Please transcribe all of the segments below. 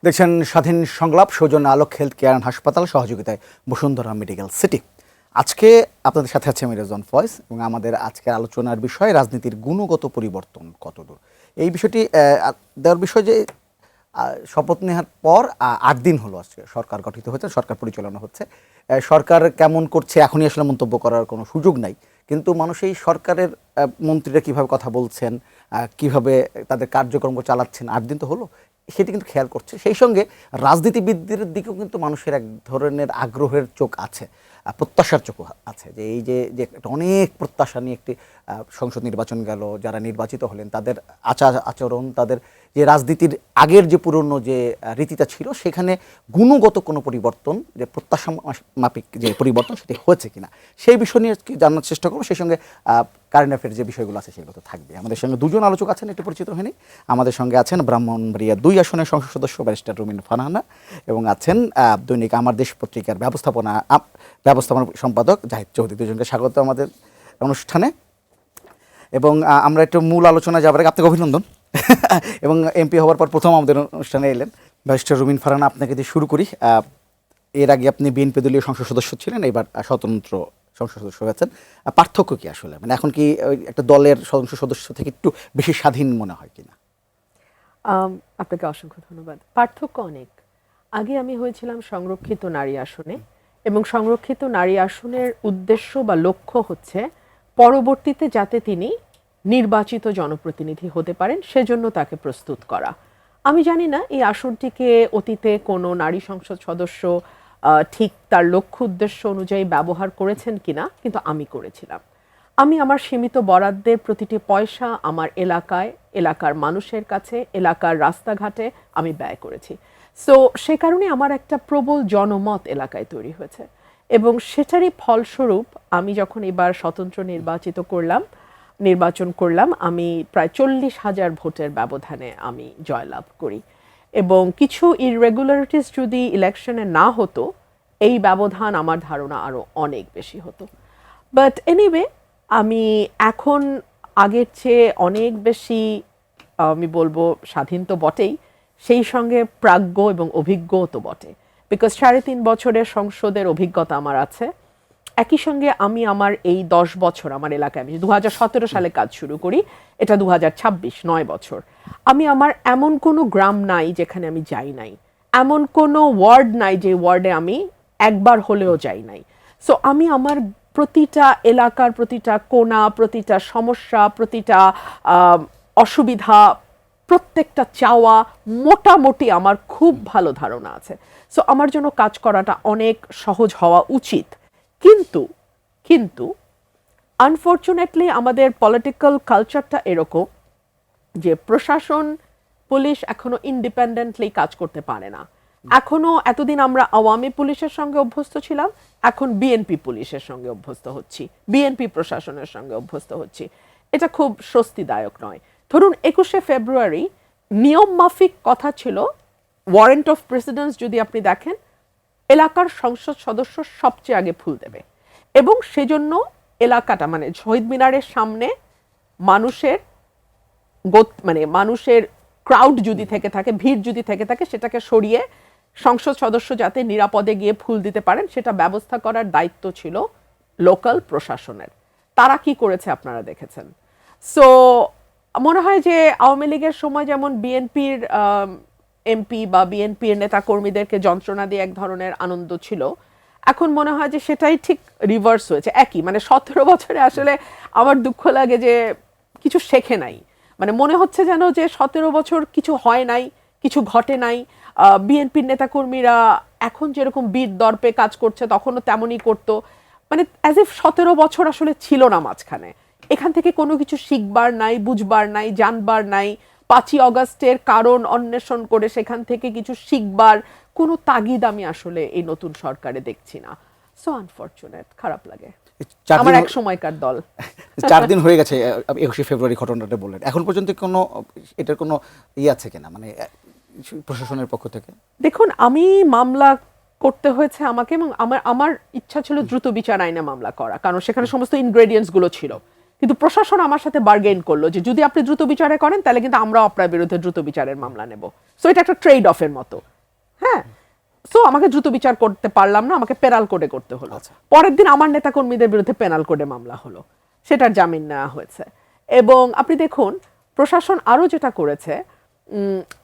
দেখছেন স্বাধীন সংলাপ, সৌজন্য আলোক হেলথ কেয়ার অ্যান্ড হাসপাতাল সহযোগিতায় বসুন্ধরা মেডিকেল সিটি। আজকে আপনাদের সাথে আছে আমি রেজন ফয়েজ এবং আমাদের আজকের আলোচনার বিষয় রাজনীতির গুণগত পরিবর্তন কতদূর। এই বিষয়টি দেওয়ার বিষয় যে শপথ নেওয়ার পর ৮ দিন হলো আজকে সরকার গঠিত হয়েছে, সরকার পরিচালনা হচ্ছে। সরকার কেমন করছে এখনই আসলে মন্তব্য করার কোনো সুযোগ নাই, কিন্তু মানুষ এই সরকারের মন্ত্রীরা কীভাবে কথা বলছেন, কিভাবে তাদের কার্যক্রম চালাচ্ছেন, ৮ দিন তো হলো, সেটি কিন্তু খেয়াল করছে। সেই সঙ্গে রাজনীতিবিদদের দিকেও কিন্তু মানুষের এক ধরনের আগ্রহের চোখ আছে, প্রত্যাশার চোখ আছে, যে এই যে একটা অনেক প্রত্যাশা নিয়ে একটি সংসদ নির্বাচন গেল, যারা নির্বাচিত হলেন তাদের আচরণ, তাদের যে রাজনীতির আগের যে পুরনো যে রীতিটা ছিল সেখানে গুণগত কোনো পরিবর্তন, যে প্রত্যাশা মাফিক যে পরিবর্তন সেটি হয়েছে কিনা সেই বিষয় নিয়ে জানার চেষ্টা করবো। সেই সঙ্গে কারেন্ট অ্যাফেয়ার যে বিষয়গুলো আছে সেগুলো তো থাকবে। আমাদের সঙ্গে দুজন আলোচক আছেন, একটু পরিচিত হয়নি। আমাদের সঙ্গে আছেন ব্রাহ্মণবাড়িয়া ২ আসনের সংসদ সদস্য ব্যারিস্টার রুমিন ফারহানা এবং আছেন দৈনিক আমার দেশ পত্রিকার ব্যবস্থাপনা সম্পাদক জাহিদ চৌধুরী। দুজনকে স্বাগত আমাদের অনুষ্ঠানে। এবং আমরা একটু মূল আলোচনা যাবার আগে আপনাকে অভিনন্দন এবং এমপি হওয়ার পর প্রথম আমাদের অনুষ্ঠানে এলেন। ব্যারিস্টার রুমিন ফারহানা, আপনাকে দিয়ে শুরু করি। এর আগে আপনি বিএনপি দলীয় সংসদ সদস্য ছিলেন, এবার স্বতন্ত্র সংসদ সদস্য হয়েছেন। পার্থক্য কি আসলে, মানে এখন কি একটা দলের সংসদ সদস্য থেকে একটু বেশি স্বাধীন মনে হয় কিনা? আপনাকে অসংখ্য ধন্যবাদ। পার্থক্য অনেক। আগে আমি হয়েছিলাম সংরক্ষিত নারী আসনে, এবং সংরক্ষিত নারী আসনের উদ্দেশ্য বা লক্ষ্য হচ্ছে পরবর্তীতে যাতে তিনি নির্বাচিত জনপ্রতিনিধি হতে পারেন সেজন্য তাকে প্রস্তুত করা। আমি জানি না এই আসনটিকে অতীতে কোনো নারী সংসদ সদস্য ঠিক তার লক্ষ্য উদ্দেশ্য অনুযায়ী ব্যবহার করেছেন কিনা, কিন্তু আমি করেছিলাম। আমি আমার সীমিত বরাদ্দের প্রতিটি পয়সা আমার এলাকার মানুষের কাছে, এলাকার রাস্তাঘাটে আমি ব্যয় করেছি। সো সে কারণে আমার একটা প্রবল জনমত এলাকায় তৈরি হয়েছে, এবং সেটারই ফলস্বরূপ আমি যখন এবার স্বতন্ত্র নির্বাচন করলাম, আমি প্রায় 40,000 ভোটের ব্যবধানে আমি জয়লাভ করি। এবং কিছু ইররেগুলারিটিস যদি ইলেকশনে না হতো, এই ব্যবধান আমার ধারণা আরও অনেক বেশি হতো। বাট এনিওয়ে, আমি এখন আগের চেয়ে অনেক বেশি, আমি বলবো, স্বাধীন তো বটেই, সেই সঙ্গে প্রাজ্ঞ এবং অভিজ্ঞও তো বটে। বিকজ 3.5 বছরের সংসদের অভিজ্ঞতা আমার আছে। একই সঙ্গে আমি আমার এই 10 বছর আমার এলাকায়, আমি 2017 সালে কাজ শুরু করি, এটা 2026, 9 বছর। আমি আমার এমন কোনো গ্রাম নাই যেখানে আমি যাই নাই, এমন কোনো ওয়ার্ড নাই যে ওয়ার্ডে আমি একবার হলেও যাই নাই। সো আমি আমার প্রতিটা এলাকার প্রতিটা কোণা, প্রতিটা সমস্যা, প্রতিটা অসুবিধা, প্রত্যেকটা চাওয়া মোটামুটি আমার খুব ভালো ধারণা আছে। সো আমার জন্য কাজ করাটা অনেক সহজ হওয়া উচিত। কিন্তু আনফর্চুনেটলি আমাদের পলিটিক্যাল কালচারটা এরকম যে প্রশাসন, পুলিশ এখনো ইন্ডিপেন্ডেন্টলি কাজ করতে পারে না। এখনো, এতদিন আমরা আওয়ামী পুলিশের সঙ্গে অভ্যস্ত ছিলাম, এখন বিএনপি পুলিশের সঙ্গে অভ্যস্ত হচ্ছি, বিএনপি প্রশাসনের সঙ্গে অভ্যস্ত হচ্ছি। এটা খুব স্বস্তিদায়ক নয়। ধরুন 21শে ফেব্রুয়ারি নিয়ম মাফিক কথা ছিল, ওয়ারেন্ট অফ প্রেসিডেন্স যদি আপনি দেখেন, এলাকার সংসদ সদস্য সবচেয়ে আগে ফুল দেবে, এবং সেজন্য এলাকাটা, মানে শহীদ মিনারের সামনে মানুষের ক্রাউড যদি থেকে থাকে, ভিড় যদি থেকে থাকে, সেটাকে সরিয়ে সংসদ সদস্য যাতে নিরাপদে গিয়ে ফুল দিতে পারেন সেটা ব্যবস্থা করার দায়িত্ব ছিল লোকাল প্রশাসনের। তারা কি করেছে আপনারা দেখেছেন। সো মনে হয় যে আওয়ামী লীগের সময় যেমন বিএনপির এমপি বা বিএনপির নেতা কর্মীদেরকে যন্ত্রণা দিয়ে এক ধরনের আনন্দ ছিল, এখন মনে হয় যে সেটাই ঠিক রিভার্স হয়েছে। একই, মানে 17 বছরে আসলে আমার দুঃখ লাগে যে কিছু শেখে নাই। মানে মনে হচ্ছে যেন যে 17 বছর কিছু হয় নাই, কিছু ঘটে নাই। বিএনপির নেতাকর্মীরা এখন যেরকম বীর দর্পে কাজ করছে তখনও তেমনই করতো, মানে অ্যাজ ইফ 17 বছর আসলে ছিল না মাঝখানে। এখান থেকে কোনো কিছু শিখবার নাই, বুঝবার নাই, জানবার নাই, 5ই অগাস্টের কারণ অন্বেষণ করে সেখান থেকে কিছু শিখবার কোনো তাগিদ আমি আসলে এই নতুন সরকারে দেখছি না। সো আনফরচুনেট, খারাপ লাগে। আমার এক সময়কার দল 4 দিন হয়ে গেছে 21শে ফেব্রুয়ারি ঘটনাটা বললেন, এখন পর্যন্ত কোনো এটার কোনো আছে কিনা, মানে প্রশাসনের পক্ষ থেকে? দেখুন, আমি মামলা করতে হয়েছে আমাকে, এবং আমার ইচ্ছা ছিল দ্রুত বিচার আইনে মামলা করা, কারণ সেখানে সমস্ত ইনগ্রেডিয়েন্টস গুলো ছিল। কিন্তু প্রশাসন আমার সাথে বার্গেইন করলো যে যদি আপনি দ্রুত বিচারে করেন তাহলে কিন্তু আমরাও আপনার বিরুদ্ধে দ্রুত বিচারের মামলা নেব। সো এটা একটা ট্রেড অফের মতো। হ্যাঁ, সো আমাকে দ্রুত বিচার করতে পারলাম না, আমাকে পেনাল কোডে করতে হলো। আচ্ছা। পরের দিন আমার নেতাকর্মীদের বিরুদ্ধে পেনাল কোডে মামলা হলো, সেটার জামিন নেওয়া হয়েছে। এবং আপনি দেখুন প্রশাসন আরো যেটা করেছে,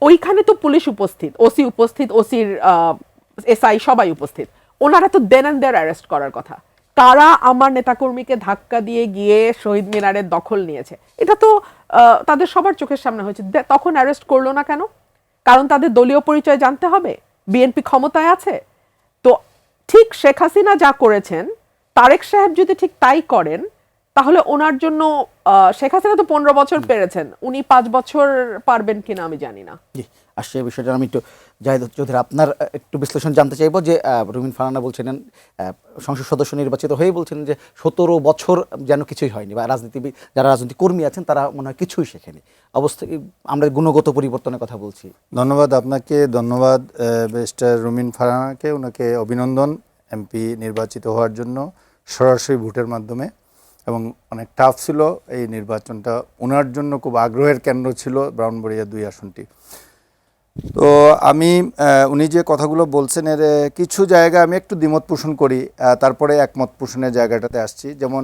ওইখানে তো পুলিশ উপস্থিত, ওসি উপস্থিত, ওসির এসআই সবাই উপস্থিত, ওনারা তো দেন অ্যান্ড দেয়ার অ্যারেস্ট করার কথা। তারা আমার নেতাকর্মীকে ধাক্কা দিয়ে গিয়ে শহীদ মিনারের দখল নিয়েছে, এটা তো তাদের সবার চোখের সামনে হয়েছে। তখন অ্যারেস্ট করলো না কেন? কারণ তাদের দলীয় পরিচয় জানতে হবে, বিএনপি ক্ষমতায় আছে। তো ঠিক শেখ হাসিনা যা করেছেন, তারেক সাহেব যদি ঠিক তাই করেন, তাহলে ওনার জন্য শেখ হাসিনা তো 15 বছর পেরেছেন, উনি 5 বছর পারবেন কিনা আমি জানি না। জি, আসছে এই বিষয়টা আমি একটু জাহিদ চৌধুরী আপনার একটু বিশ্লেষণ জানতে চাইবো যে রুমিন ফারহানা বলছিলেন সংসদ সদস্য নির্বাচিত হয়ে বলছেন যে 17 বছর যেন কিছুই হয়নি, বা রাজনীতিবিদ যারা রাজনীতি কর্মী আছেন তারা মনে হয় কিছুই শেখেনি। অবস্থা আমরা গুণগত পরিবর্তনের কথা বলছি। ধন্যবাদ আপনাকে, ধন্যবাদ ব্যারিস্টার রুমিন ফারহানাকে, ওনাকে অভিনন্দন এমপি নির্বাচিত হওয়ার জন্য সরাসরি ভোটের মাধ্যমে। এবং অনেক টাফ ছিল এই নির্বাচনটা, ওনার জন্য খুব আগ্রহের কেন্দ্র ছিল ব্রাহ্মণবাড়িয়া 2 আসনটি। তো আমি উনি যে কথাগুলো বলছেন এর কিছু জায়গা আমি একটু দ্বিমত পোষণ করি, তারপরে একমত পোষণের জায়গাটাতে আসছি। যেমন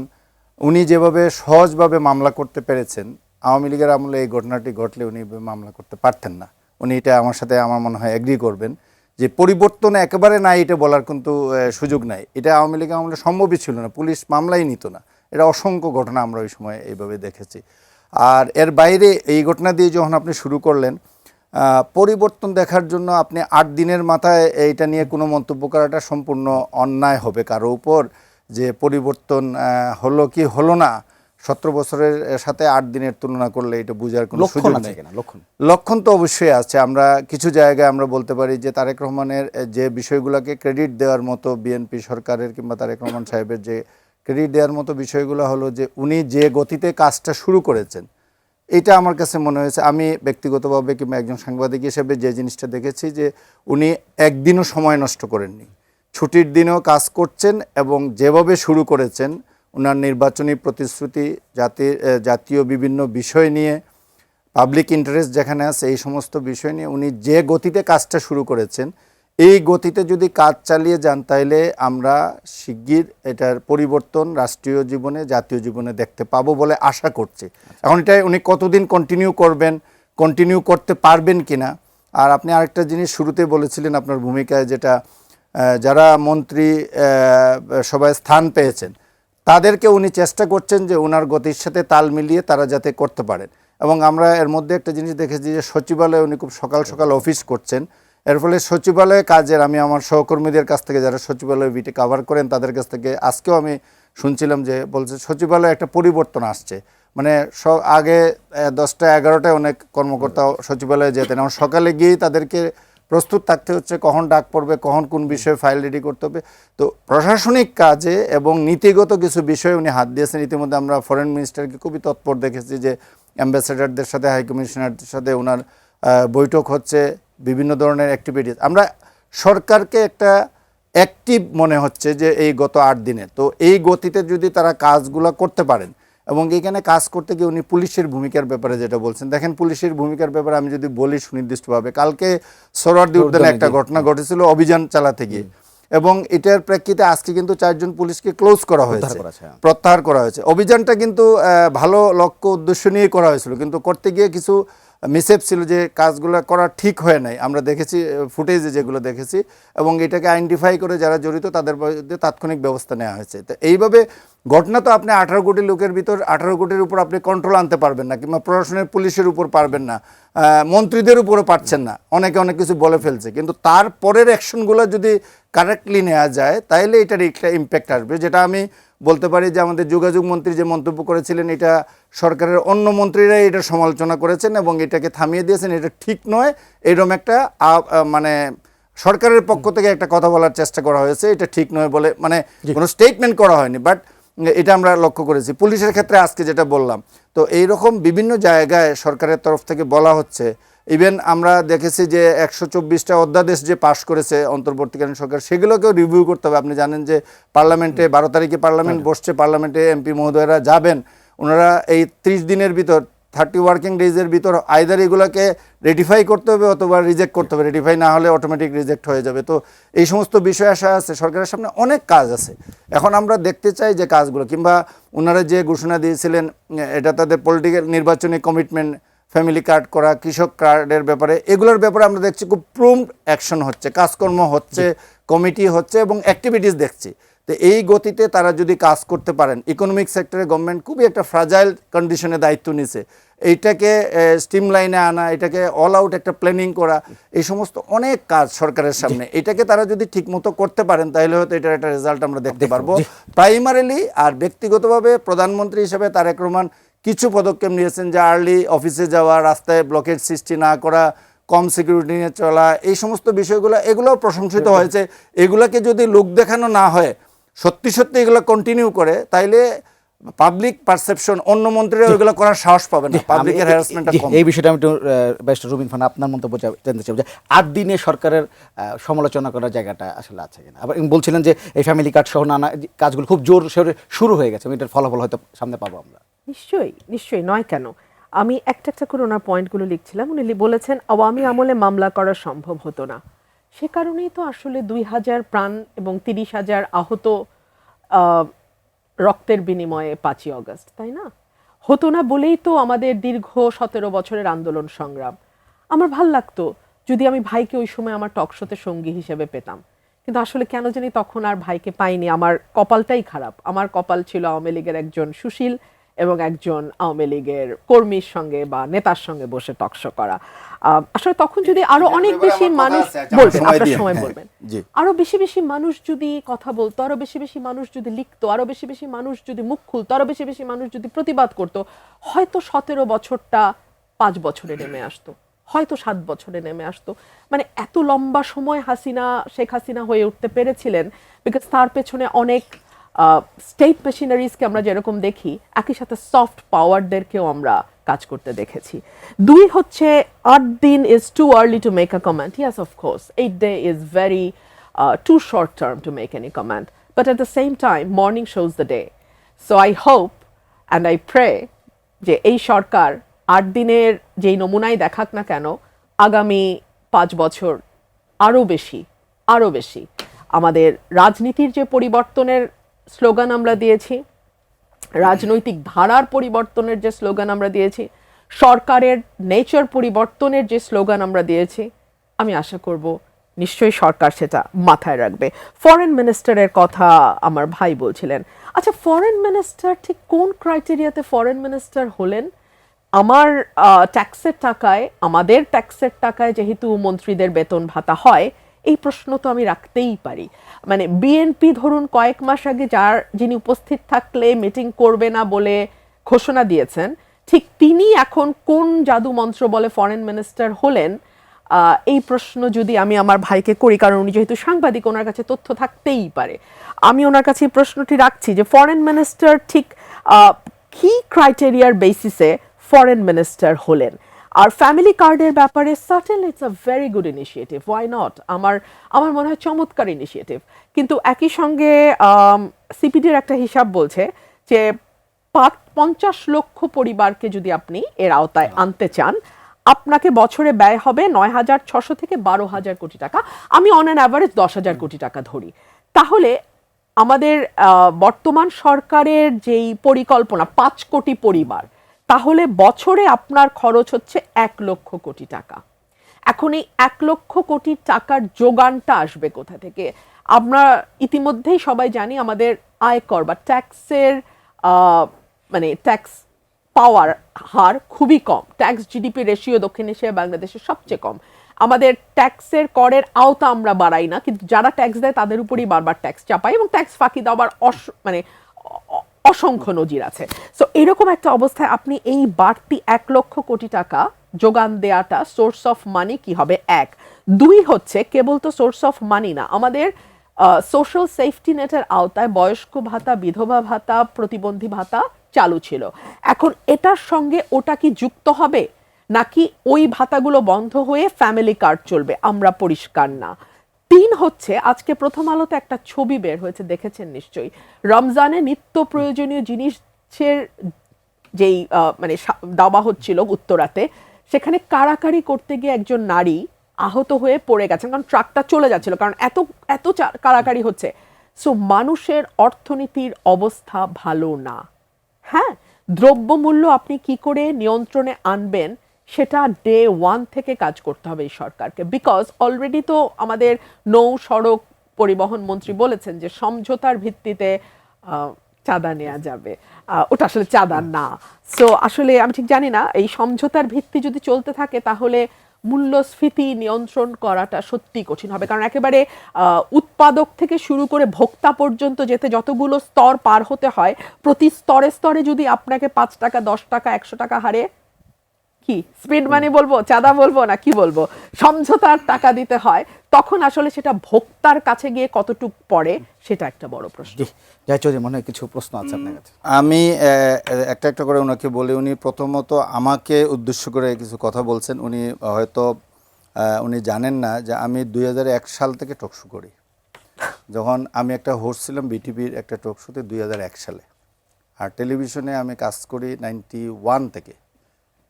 উনি যেভাবে সহজভাবে মামলা করতে পেরেছেন, আওয়ামী লীগের আমলে এই ঘটনাটি ঘটলে উনি মামলা করতে পারতেন না। উনি এটা আমার সাথে আমার মনে হয় এগ্রি করবেন যে পরিবর্তন একেবারে নাই এটা বলার কিন্তু সুযোগ নাই। এটা আওয়ামী লীগের আমলে সম্ভবই ছিল না, পুলিশ মামলাই নিত না। এটা অসংখ্য ঘটনা আমরা ওই সময় এইভাবে দেখেছি। আর এর বাইরে এই ঘটনা দিয়ে যখন আপনি শুরু করলেন, পরিবর্তন দেখার জন্য আপনি 8 দিনের মাথায় এইটা নিয়ে কোনো মন্তব্য করাটা সম্পূর্ণ অন্যায় হবে কারো উপর। যে পরিবর্তন হলো কি হলো না, 17 বছরের সাথে 8 দিনের তুলনা করলে এটা বোঝার কোনো সুযোগ নেই। লক্ষণ তো অবশ্যই আছে। আমরা কিছু জায়গায় আমরা বলতে পারি যে তারেক রহমানের যে বিষয়গুলোকে ক্রেডিট দেওয়ার মতো, বিএনপি সরকারের কিংবা তারেক রহমান সাহেবের যে ক্রেডিট দেওয়ার মতো বিষয়গুলো হলো যে উনি যে গতিতে কাজটা শুরু করেছেন, এটা আমার কাছে মনে হয়েছে। আমি ব্যক্তিগতভাবে কিংবা একজন সাংবাদিক হিসেবে যে জিনিসটা দেখেছি যে উনি একদিনও সময় নষ্ট করেননি, ছুটির দিনেও কাজ করছেন এবং যেভাবে শুরু করেছেন ওনার নির্বাচনী প্রতিশ্রুতি, জাতীয় বিভিন্ন বিষয় নিয়ে, পাবলিক ইন্টারেস্ট যেখানে আছে এই সমস্ত বিষয় নিয়ে উনি যে গতিতে কাজটা শুরু করেছেন, এই গতিতে যদি কাজ চালিয়ে যান তাইলে আমরা শিগগির এটার পরিবর্তন রাষ্ট্রীয় জীবনে, জাতীয় জীবনে দেখতে পাবো বলে আশা করছি। এখন এটা উনি কতদিন কন্টিনিউ করবেন, কন্টিনিউ করতে পারবেন কিনা। আর আপনি আরেকটা জিনিস শুরুতে বলেছিলেন আপনার ভূমিকায়, যেটা যারা মন্ত্রী সবাই স্থান পেয়েছেন তাদেরকে উনি চেষ্টা করছেন যে ওনার গতির সাথে তাল মিলিয়ে তারা যাতে করতে পারেন। এবং আমরা এর মধ্যে একটা জিনিস দেখেছি যে সচিবালয়ে উনি খুব সকাল সকাল অফিস করছেন, এর ফলে সচিবালয়ে কাজের, আমি আমার সহকর্মীদের কাছ থেকে যারা সচিবালয় বিটি কভার করেন তাদের কাছ থেকে আজকেও আমি শুনছিলাম যে বলছে সচিবালয়ে একটা পরিবর্তন আসছে। মানে আগে 10টা 11টায় অনেক কর্মকর্তা সচিবালয়ে যেতেন, এখন সকালে গিয়েই তাদেরকে প্রস্তুত থাকতে হচ্ছে কখন ডাক পড়বে, কখন কোন বিষয়ে ফাইল রেডি করতে হবে। তো প্রশাসনিক কাজে এবং নীতিগত কিছু বিষয়ে উনি হাত দিয়েছেন। ইতিমধ্যে আমরা ফরেন মিনিস্টারকে খুবই তৎপর দেখেছি যে অ্যাম্বাসেডারদের সাথে, হাই কমিশনারদের সাথে ওনার বৈঠক হচ্ছে, বিভিন্ন ধরনের অ্যাক্টিভিটিস। আমরা সরকারকে একটা অ্যাক্টিভ মনে হচ্ছে যে এই গত 8 দিনে। তো এই গতিতে যদি তারা কাজগুলো করতে পারেন, এবং এইখানে কাজ করতে গিয়ে উনি পুলিশের ভূমিকার ব্যাপারে যেটা বলছেন, দেখেন পুলিশের ভূমিকার ব্যাপারে আমি যদি বলি সুনির্দিষ্টভাবে, কালকে সোহরাওয়ার্দী উদ্যানে একটা ঘটনা ঘটেছিল অভিযান চালাতে গিয়ে, এবং এটার প্রেক্ষিতে আজকে কিন্তু 4 জন পুলিশকে ক্লোজ করা হয়েছে, প্রত্যাহার করা হয়েছে। অভিযানটা কিন্তু ভালো লক্ষ্য উদ্দেশ্য নিয়ে করা হয়েছিল, কিন্তু করতে গিয়ে কিছু মিসেপ ছিল, যে কাজগুলো করা ঠিক হয় নাই। আমরা দেখেছি ফুটেজে যেগুলো দেখেছি, এবং এটাকে আইডেন্টিফাই করে যারা জড়িত তাদের বিরুদ্ধে তাৎক্ষণিক ব্যবস্থা নেওয়া হয়েছে। তো এইভাবে ঘটনা তো আপনি 18 কোটি লোকের ভিতর 18 কোটির উপর আপনি কন্ট্রোল আনতে পারবেন না, কিংবা প্রশাসনের পুলিশের উপর পারবেন না, মন্ত্রীদের উপরও পারছেন না, অনেকে অনেক কিছু বলে ফেলছে। কিন্তু তারপরের অ্যাকশনগুলো যদি কারেক্টলি নেওয়া যায় তাইলে এটার একটা ইম্প্যাক্ট আসবে। যেটা আমি বলতে পারি যে আমাদের যোগাযোগ মন্ত্রী যে মন্তব্য করেছিলেন, এটা সরকারের অন্য মন্ত্রীরাই এটা সমালোচনা করেছেন এবং এটাকে থামিয়ে দিয়েছেন। এটা ঠিক নয়, এরকম একটা মানে সরকারের পক্ষ থেকে একটা কথা বলার চেষ্টা করা হয়েছে, এটা ঠিক নয় বলে, মানে কোনো স্টেটমেন্ট করা হয়নি, বাট এটা আমরা লক্ষ্য করেছি। পুলিশের ক্ষেত্রে আজকে যেটা বললাম, তো এইরকম বিভিন্ন জায়গায় সরকারের তরফ থেকে বলা হচ্ছে। ইভেন আমরা দেখেছি যে 124টা অধ্যাদেশ যে পাশ করেছে অন্তর্বর্তীকালীন সরকার, সেগুলোকেও রিভিউ করতে হবে। আপনি জানেন যে পার্লামেন্টে 12 তারিখে পার্লামেন্ট বসছে, পার্লামেন্টে এমপি মহোদয়রা যাবেন, ওনারা এই 30 দিনের ভিতর 30 ওয়ার্কিং ডেজের ভিতর আইদার এগুলোকে রেটিফাই করতে হবে অথবা রিজেক্ট করতে হবে, রেটিফাই না হলে অটোমেটিক রিজেক্ট হয়ে যাবে। তো এই সমস্ত বিষয় আসা আছে, সরকারের সামনে অনেক কাজ আছে। এখন আমরা দেখতে চাই যে কাজগুলো, কিংবা ওনারা যে ঘোষণা দিয়েছিলেন এটা তাদের পলিটিক্যাল নির্বাচনী কমিটমেন্ট, ফ্যামিলি কার্ড করা, কৃষক কার্ডের ব্যাপারে, এগুলোর ব্যাপারে আমরা দেখছি খুব প্রম্পট অ্যাকশন হচ্ছে, কাজকর্ম হচ্ছে, কমিটি হচ্ছে এবং অ্যাক্টিভিটিস দেখছি। তো এই গতিতে তারা যদি কাজ করতে পারেন, ইকোনমিক সেক্টরে গভর্নমেন্ট খুবই একটা ফ্রাজাইল কন্ডিশনে দায়িত্ব নিছে, এইটাকে স্ট্রিমলাইনে আনা, এটাকে অল আউট একটা প্ল্যানিং করা, এই সমস্ত অনেক কাজ সরকারের সামনে। এটাকে তারা যদি ঠিকমতো করতে পারেন তাহলে হয়তো এটার একটা রেজাল্ট আমরা দেখতে পারবো প্রাইমারিলি। আর ব্যক্তিগতভাবে প্রধানমন্ত্রী হিসেবে তারেক রহমান কিছু পদক্ষেপ নিয়েছেন, যে আর্লি অফিসে যাওয়া, রাস্তায় ব্লকেট সৃষ্টি না করা, কম সিকিউরিটি নিয়ে চলা, এই সমস্ত বিষয়গুলো এগুলোও প্রশংসিত হয়েছে। এগুলোকে যদি লোক দেখানো না হয়, সত্যি সত্যি এগুলো কন্টিনিউ করে, তাইলে পাবলিক পারসেপশন অন্য মন্ত্রীরা ওইগুলো করার সাহস পাবে না, পাবলিকের হ্যারাসমেন্টটা কম। এই বিষয়টা আমি একটু ব্যারিস্টার রুমিন ফারহানা আপনার মন্তব্য জানতে চাই যে 8 দিনে সরকারের সমালোচনা করার জায়গাটা আসলে আছে কিনা। আবার বলছিলেন যে এই ফ্যামিলি কার্ড সহ নানা কাজগুলো খুব জোর সোরে শুরু হয়ে গেছে, এটার ফলাফল হয়তো সামনে পাবো আমরা। নিশ্চয়ই, নিশ্চয়ই, নয় কেন। আমি একটা একটা করে ওনার পয়েন্টগুলো লিখছিলাম। উনি বলেছেন আওয়ামী আমলে মামলা করা সম্ভব হতো না, সে কারণেই তো আসলে 2000 প্রাণ এবং 30,000 আহত রক্তের বিনিময়ে 5ই অগস্ট, তাই না? হতো না বলেই তো আমাদের দীর্ঘ 17 বছরের আন্দোলন সংগ্রাম। আমার ভাল লাগতো যদি আমি ভাইকে ওই সময় আমার টক শোতে সঙ্গী হিসেবে পেতাম, কিন্তু আসলে কেন জানি তখন আর ভাইকে পাইনি। আমার কপালটাই খারাপ। আমার কপাল ছিল আওয়ামী লীগের একজন সুশীল এবং একজন আওয়ামী লীগের কর্মীর সঙ্গে বা নেতার সঙ্গে বসে টকশো করা। আসলে তখন যদি আরো অনেক বেশি মানুষ বলবেন, আপনার সময় বলবেন, আরো বেশি বেশি মানুষ যদি কথা বলতো, আরো বেশি বেশি মানুষ যদি লিখতো, আরো বেশি বেশি মানুষ যদি মুখ খুলতো, আরো বেশি বেশি মানুষ যদি প্রতিবাদ করতো, হয়তো 17 বছরটা 5 বছরে নেমে আসতো, হয়তো 7 বছরে নেমে আসতো। মানে এত লম্বা সময় শেখ হাসিনা হয়ে উঠতে পেরেছিলেন বিকজ তার পেছনে অনেক স্টেট মেশিনারিজকে আমরা যেরকম দেখি, একই সাথে সফট পাওয়ারদেরকেও আমরা কাজ করতে দেখেছি। 2 হচ্ছে 8 দিন is too early to make a comment. Yes, of course 8 day is very too short term to make any comment, but at the same time morning shows the day. So I hope and I pray যে এই সরকার 8 দিনের যেই নমুনাই দেখাক না কেন, আগামী 5 বছর আরও বেশি আমাদের রাজনীতির যে পরিবর্তনের স্লোগান আমরা দিয়েছি, রাজনৈতিক ধারার পরিবর্তনের যে স্লোগান আমরা দিয়েছি, সরকারের নেচার পরিবর্তনের যে স্লোগান আমরা দিয়েছি, আমি আশা করব নিশ্চয়ই সরকার সেটা মাথায় রাখবে। ফরেন মিনিস্টারের কথা আমার ভাই বলছিলেন। আচ্ছা, ফরেন মিনিস্টার ঠিক কোন ক্রাইটেরিয়াতে ফরেন মিনিস্টার হলেন? আমার ট্যাক্সের টাকায়, আমাদের ট্যাক্সের টাকায় যেহেতু মন্ত্রীদের বেতন ভাতা হয়, এই প্রশ্ন তো আমি রাখতেই পারি। মানে বিএনপি ধরুন কয়েক মাস আগে যিনি উপস্থিত থাকলে মিটিং করবে না বলে ঘোষণা দিয়েছেন, ঠিক তিনি এখন কোন জাদু মন্ত্র বলে ফরেন মিনিস্টার হলেন, এই প্রশ্ন যদি আমি আমার ভাইকে করি, কারণ উনি যেহেতু সাংবাদিক, ওনার কাছে তথ্য থাকতেই পারে, আমি ওনার কাছে এই প্রশ্নটি রাখছি যে ফরেন মিনিস্টার ঠিক কি ক্রাইটেরিয়ার বেসিসে ফরেন মিনিস্টার হলেন। আর ফ্যামিলি কার্ডের ব্যাপারে certainly it's a very good initiative, why not, আমার মনে হয় চমৎকার ইনিশিয়েটিভ। কিন্তু একই সঙ্গে সিপিডির একটা হিসাব বলছে যে 50 লক্ষ পরিবারকে যদি আপনি এর আওতায় আনতে চান, আপনাকে বছরে ব্যয় হবে 9,600 থেকে 12,000 কোটি টাকা। আমি অন অ্যান অ্যাভারেজ 10,000 কোটি টাকা ধরি। তাহলে আমাদের বর্তমান সরকারের যেই পরিকল্পনা 5 কোটি পরিবার, তাহলে বছরে আপনার খরচ হচ্ছে 1 লক্ষ কোটি টাকা। এখন এই 1 লক্ষ কোটি টাকার যোগানটা আসবে কোথা থেকে? আমরা ইতিমধ্যেই সবাই জানি আমাদের আয়কর বা ট্যাক্সের মানে ট্যাক্স পাওয়ার হার খুবই কম। ট্যাক্স জিডিপি রেশিও দক্ষিণ এশিয়া বাংলাদেশের সবচেয়ে কম। আমাদের ট্যাক্সের করের আওতা আমরা বাড়াই না, কিন্তু যারা ট্যাক্স দেয় তাদের উপরই বারবার ট্যাক্স চাপাই এবং ট্যাক্স ফাঁকি দেওয়ার মানে অসংখ্য নজির আছে। সো এরকম একটা অবস্থায় আপনি এই বাড়তি 1 লক্ষ কোটি টাকা যোগান দেওয়াটা সোর্স অফ মানি কি হবে? 1। 2 হচ্ছে কেবল তো সোর্স অফ মানি না, আমাদের সোশ্যাল সেফটি নেটের আওতায় বয়স্ক ভাতা, বিধবা ভাতা, প্রতিবন্ধী ভাতা চালু ছিল। এখন এটার সঙ্গে ওটা কি যুক্ত হবে, নাকি ওই ভাতাগুলো বন্ধ হয়ে ফ্যামিলি কার্ড চলবে? আমরা পরিষ্কার না। 3 হচ্ছে আজকে প্রথম আলোতে একটা ছবি বের হয়েছে, দেখেছেন নিশ্চয়ই, রমজানে নিত্য প্রয়োজনীয় জিনিসের যেই মানে দাবা হচ্ছিল উত্তরাতে, সেখানে কাড়াকাড়ি করতে গিয়ে একজন নারী আহত হয়ে পড়ে গেছেন, কারণ ট্রাকটা চলে যাচ্ছিল, কারণ এত এত কাড়াকাড়ি হচ্ছে। সো মানুষের অর্থনীতির অবস্থা ভালো না। হ্যাঁ, দ্রব্যমূল্য আপনি কি করে নিয়ন্ত্রণে আনবেন সেটা ডে 1 থেকে কাজ করতে হবে এই সরকারকে, বিকজ অলরেডি তো আমাদের নৌ সড়ক পরিবহন মন্ত্রী বলেছেন যে সমঝোতার ভিত্তিতে চাঁদা নেওয়া যাবে। ওটা আসলে চাঁদা না। সো আসলে আমি ঠিক জানি না, এই সমঝোতার ভিত্তি যদি চলতে থাকে তাহলে মূল্যস্ফীতি নিয়ন্ত্রণ করাটা সত্যি কঠিন হবে, কারণ একেবারে উৎপাদক থেকে শুরু করে ভোক্তা পর্যন্ত যেতে যতগুলো স্তর পার হতে হয়, প্রতি স্তরে স্তরে যদি আপনাকে 5 টাকা 10 টাকা 100 টাকা হারে কি স্পিড মানি বলবো, চাঁদা বলবো, না কি বলবো, সমঝোতার টাকা দিতে হয়, তখন আসলে সেটা ভোক্তার কাছে গিয়ে কতটুকু পড়ে সেটা একটা বড় প্রশ্ন। জি জয় চৌধুরী, মনে হয় কিছু প্রশ্ন আছে আপনার কাছে। আমি একটা একটা করে ওনাকে বলি। উনি প্রথমত আমাকে উদ্দেশ্য করে কিছু কথা বলছেন। উনি হয়তো উনি জানেন না যে আমি 2001 সাল থেকে টকশো করি। যখন আমি একটা হোস্ট ছিলাম বিটিভির একটা টকশোতে 2001 সালে, আর টেলিভিশনে আমি কাজ করি 91 থেকে।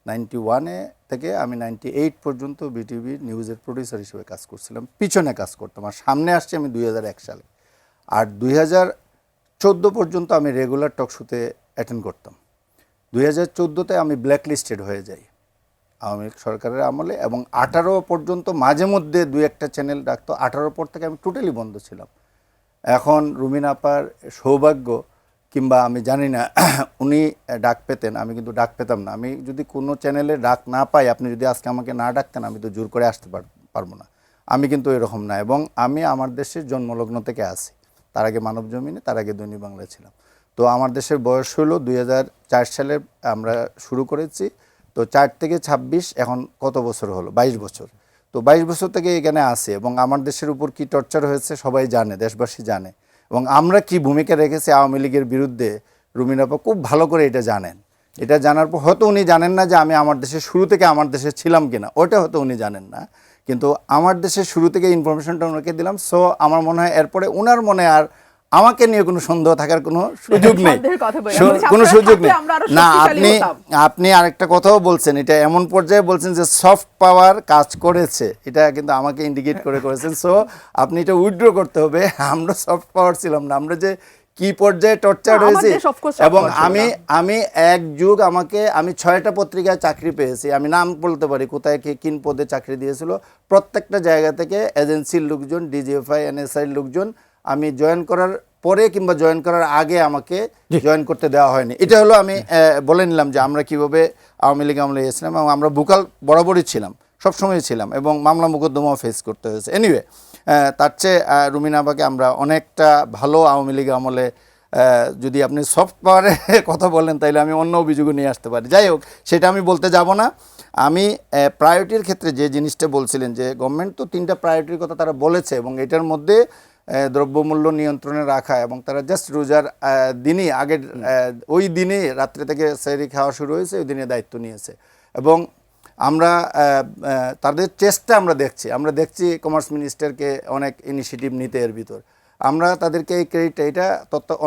91 থেকে আমি 98 পর্যন্ত বিটিভির নিউজের প্রডিউসার হিসেবে কাজ করছিলাম, পিছনে কাজ করতাম, আর সামনে আসছি আমি 2001 সালে। আর 2014 পর্যন্ত আমি রেগুলার টকশোতে অ্যাটেন্ড করতাম। 2014তে আমি ব্ল্যাক লিস্টেড হয়ে যাই আওয়ামী লীগ সরকারের আমলে, এবং 18 পর্যন্ত মাঝে মধ্যে 2-1টা চ্যানেল ডাকতো। 18 পর থেকে আমি টোটালি বন্ধ ছিলাম। এখন রুমিন আপার সৌভাগ্য, কিংবা আমি জানি না উনি ডাক পেতেন, আমি কিন্তু ডাক পেতাম না। আমি যদি কোনো চ্যানেলে ডাক না পাই, আপনি যদি আজকে আমাকে না ডাকতেন, আমি তো জোর করে আসতে পারবো না। আমি কিন্তু এরকম না, এবং আমি আমার দেশের জন্মলগ্ন থেকে আসি। তার আগে মানব জমিনে, তার আগে দৈনিক বাংলায় ছিলাম। তো আমার দেশের বয়স হলো 2004 সালে আমরা শুরু করেছি। তো 4 থেকে 26 এখন কত বছর হলো? 22 বছর। তো 22 বছর থেকে এখানে আসি, এবং আমার দেশের উপর কি টর্চার হয়েছে সবাই জানে, দেশবাসী জানে, এবং আমরা কি ভূমিকা রেখেছি আওয়ামী লীগের বিরুদ্ধে রুমিন আপা খুব ভালো করে এটা জানেন। এটা জানার পর হয়তো উনি জানেন না যে আমি আমার দেশের শুরু থেকে আমার দেশে ছিলাম কিনা, ওটা হয়তো উনি জানেন না, কিন্তু আমার দেশের শুরু থেকে ইনফরমেশনটা ওনাকে দিলাম। সো আমার মনে হয় এরপরে ওনার মনে আর আমাকে নিয়ে কোনো সন্দেহ থাকার কোনো সুযোগ নেই, কোনো সুযোগ নেই। না, আপনি আরেকটা কথাও বলছেন, এটা এমন পর্যায়ে বলছেন যে সফট পাওয়ার কাজ করেছে, এটা কিন্তু আমাকে ইন্ডিকেট করে করেছেন। সো আপনি এটা উইথড্র করতে হবে। আমরা সফট পাওয়ার ছিলাম না, আমরা যে কি পর্যায়ে টর্চার হয়েছি। এবং আমি এক যুগ আমি 6টা পত্রিকায় চাকরি পেয়েছি, আমি নাম বলতে পারি কোথায় কে কিন পদে চাকরি দিয়েছিল। প্রত্যেকটা জায়গা থেকে এজেন্সির লোকজন, ডিজিএফআই এনএসআইর লোকজন আমি জয়েন করার পরে কিংবা জয়েন করার আগে আমাকে জয়েন করতে দেওয়া হয়নি। এটা হলো আমি বলে নিলাম যে আমরা কিভাবে আওয়ামী লীগ আমলে এসেছিলাম, এবং আমরা ভোকাল বরাবরই ছিলাম, সবসময় ছিলাম, এবং মামলা মোকদ্দমাও ফেস করতে হয়েছে। এনিওয়ে, তার চেয়ে রুমিন আপাকে আমরা অনেকটা ভালো আওয়ামী লীগ আমলে, যদি আপনি সফট পাওয়ারের কথা বলেন তাইলে আমি অন্য অভিযোগও নিয়ে আসতে পারি। যাই হোক, সেটা আমি বলতে যাব না। আমি প্রায়োরিটির ক্ষেত্রে যে জিনিসটা বলছিলেন, যে গভর্নমেন্ট তো 3টা প্রায়োরিটির কথা তারা বলেছে, এবং এটার মধ্যে দ্রব্যমূল্য নিয়ন্ত্রণে রাখা, এবং তারা জাস্ট রোজার দিনই আগের ওই দিনে রাত্রে থেকে সেহরি খাওয়া শুরু হয়েছে, ওই দিনে দায়িত্ব নিয়েছে। এবং আমরা তাদের চেষ্টা আমরা দেখছি কমার্স মিনিস্টারকে অনেক ইনিশিয়েটিভ নিতে এর ভিতর। আমরা তাদেরকে এই ক্রেডিটটা, এটা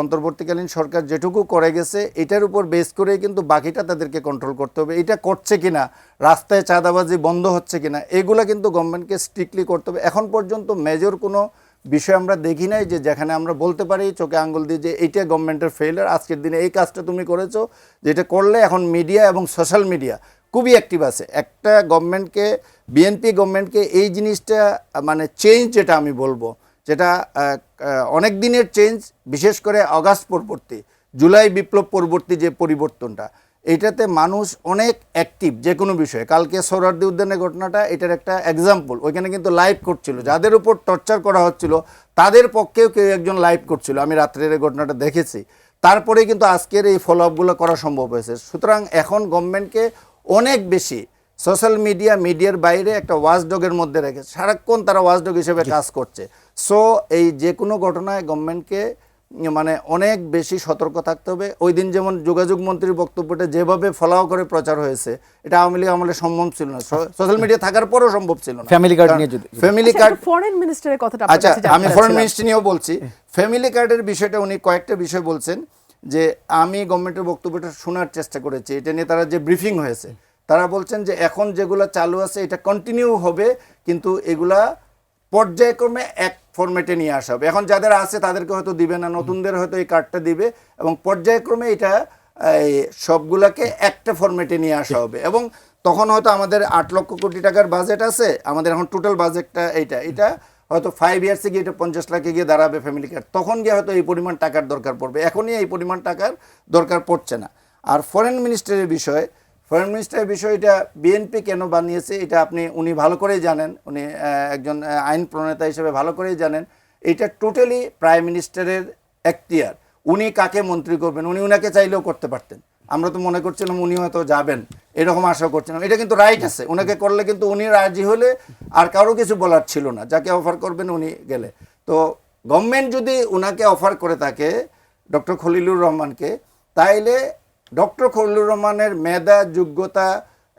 অন্তর্বর্তীকালীন সরকার যেটুকু করে গেছে এটার উপর বেস করেই কিন্তু বাকিটা তাদেরকে কন্ট্রোল করতে হবে। এটা করছে কিনা, রাস্তায় চাঁদাবাজি বন্ধ হচ্ছে কিনা, এগুলো কিন্তু গভর্নমেন্টকে স্ট্রিক্টলি করতে হবে। এখন পর্যন্ত মেজর কোনো বিষয় আমরা দেখি নাই যে যেখানে আমরা বলতে পারি চোখে আঙ্গুল দিয়ে যে এইটা গভর্নমেন্টের ফেইলিয়ার, আজকের দিনে এই কাজটা তুমি করেছো, যেটা করলে এখন মিডিয়া এবং সোশ্যাল মিডিয়া খুবই অ্যাক্টিভ আছে। একটা গভর্নমেন্টকে, বিএনপি গভর্নমেন্টকে এই জিনিসটা মানে চেঞ্জ, যেটা আমি বলবো, যেটা অনেক দিনের চেঞ্জ, বিশেষ করে আগস্ট পরবর্তী, জুলাই বিপ্লব পরবর্তী যে পরিবর্তনটা, এইটাতে মানুষ অনেক অ্যাক্টিভ যে কোনো বিষয়ে। কালকে সোহরাওয়ার্দী উদ্যানের ঘটনাটা এটার একটা এক্সাম্পল। ওইখানে কিন্তু লাইভ করছিল, যাদের উপর টর্চার করা হচ্ছিল তাদের পক্ষেও কেউ একজন লাইভ করছিল। আমি রাত্রের এই ঘটনাটা দেখেছি, তারপরে কিন্তু আজকের এই ফলো আপগুলো করা সম্ভব হয়েছে। সুতরাং এখন গভর্নমেন্টকে অনেক বেশি সোশ্যাল মিডিয়ার বাইরে একটা ওয়াচডগের মধ্যে রেখে সারাক্ষণ তারা ওয়াচডগ হিসেবে কাজ করছে। সো এই যে কোনো ঘটনায় গভর্নমেন্টকে মানে অনেক বেশি সতর্ক থাকতে হবে। ওই দিন যেমন যোগাযোগ মন্ত্রীর বক্তব্যটা যেভাবে ফলো করে প্রচার হয়েছে, এটা আওয়ামী লীগ আমলে সম্ভব ছিল না, সোশ্যাল মিডিয়া থাকার পরও সম্ভব ছিল না। ফ্যামিলি কার্ড নিয়ে, ফ্যামিলি কার্ড, ফরেন মিনিস্টারের কথাটা, আচ্ছা আমি ফরেন মিনিস্ট্রি নিয়েও বলছি। ফ্যামিলি কার্ডের বিষয়টা উনি কয়েকটা বিষয় বলছেন, যে আমি গভর্নমেন্টের বক্তব্যটা শোনার চেষ্টা করেছি, এটা নিয়ে তারা যে ব্রিফিং হয়েছে, তারা বলছেন যে এখন যেগুলো চালু আছে এটা কন্টিনিউ হবে, কিন্তু এগুলা পর্যায়ক্রমে এক ফরম্যাটে নিয়ে আসা হবে। এখন যাদের আছে তাদেরকে হয়তো দিবে না, নতুনদের হয়তো এই কার্ডটা দিবে, এবং পর্যায়ক্রমে এটা এই সবগুলাকে একটা ফরম্যাটে নিয়ে আসা হবে। এবং তখন হয়তো আমাদের 8 লক্ষ কোটি টাকার বাজেট আছে, আমাদের এখন টোটাল বাজেটটা এটা হয়তো 5 ইয়ার্সে গিয়ে এটা 50 লাখে গিয়ে দাঁড়াবে ফ্যামিলি কার্ড, তখন গিয়ে হয়তো এই পরিমাণ টাকার দরকার পড়বে, এখনই এই পরিমাণ টাকার দরকার পড়ছে না। আর ফরেন মিনিস্টারের বিষয়টা বিএনপি কেন বানিয়েছে এটা উনি ভালো করেই জানেন, উনি একজন আইন প্রণেতা হিসেবে ভালো করেই জানেন। এটা টোটালি প্রাইম মিনিস্টারের এখতিয়ার, উনি কাকে মন্ত্রী করবেন উনি উনাকে চাইলেও করতে পারতেন। আমরা তো মনে করছিলাম উনি হয়তো যাবেন, এরকম আশা করছিলাম। এটা কিন্তু রাইট আছে, উনাকে করলে কিন্তু উনি রাজি হলে আর কারো কিছু বলার ছিল না, যাকে অফার করবেন উনি গেলে। তো গভর্নমেন্ট যদি উনাকে অফার করে থাকে ডক্টর খলিলুর রহমানকে, তাইলে ডক্টর খলিলুর রহমানের মেধা, যোগ্যতা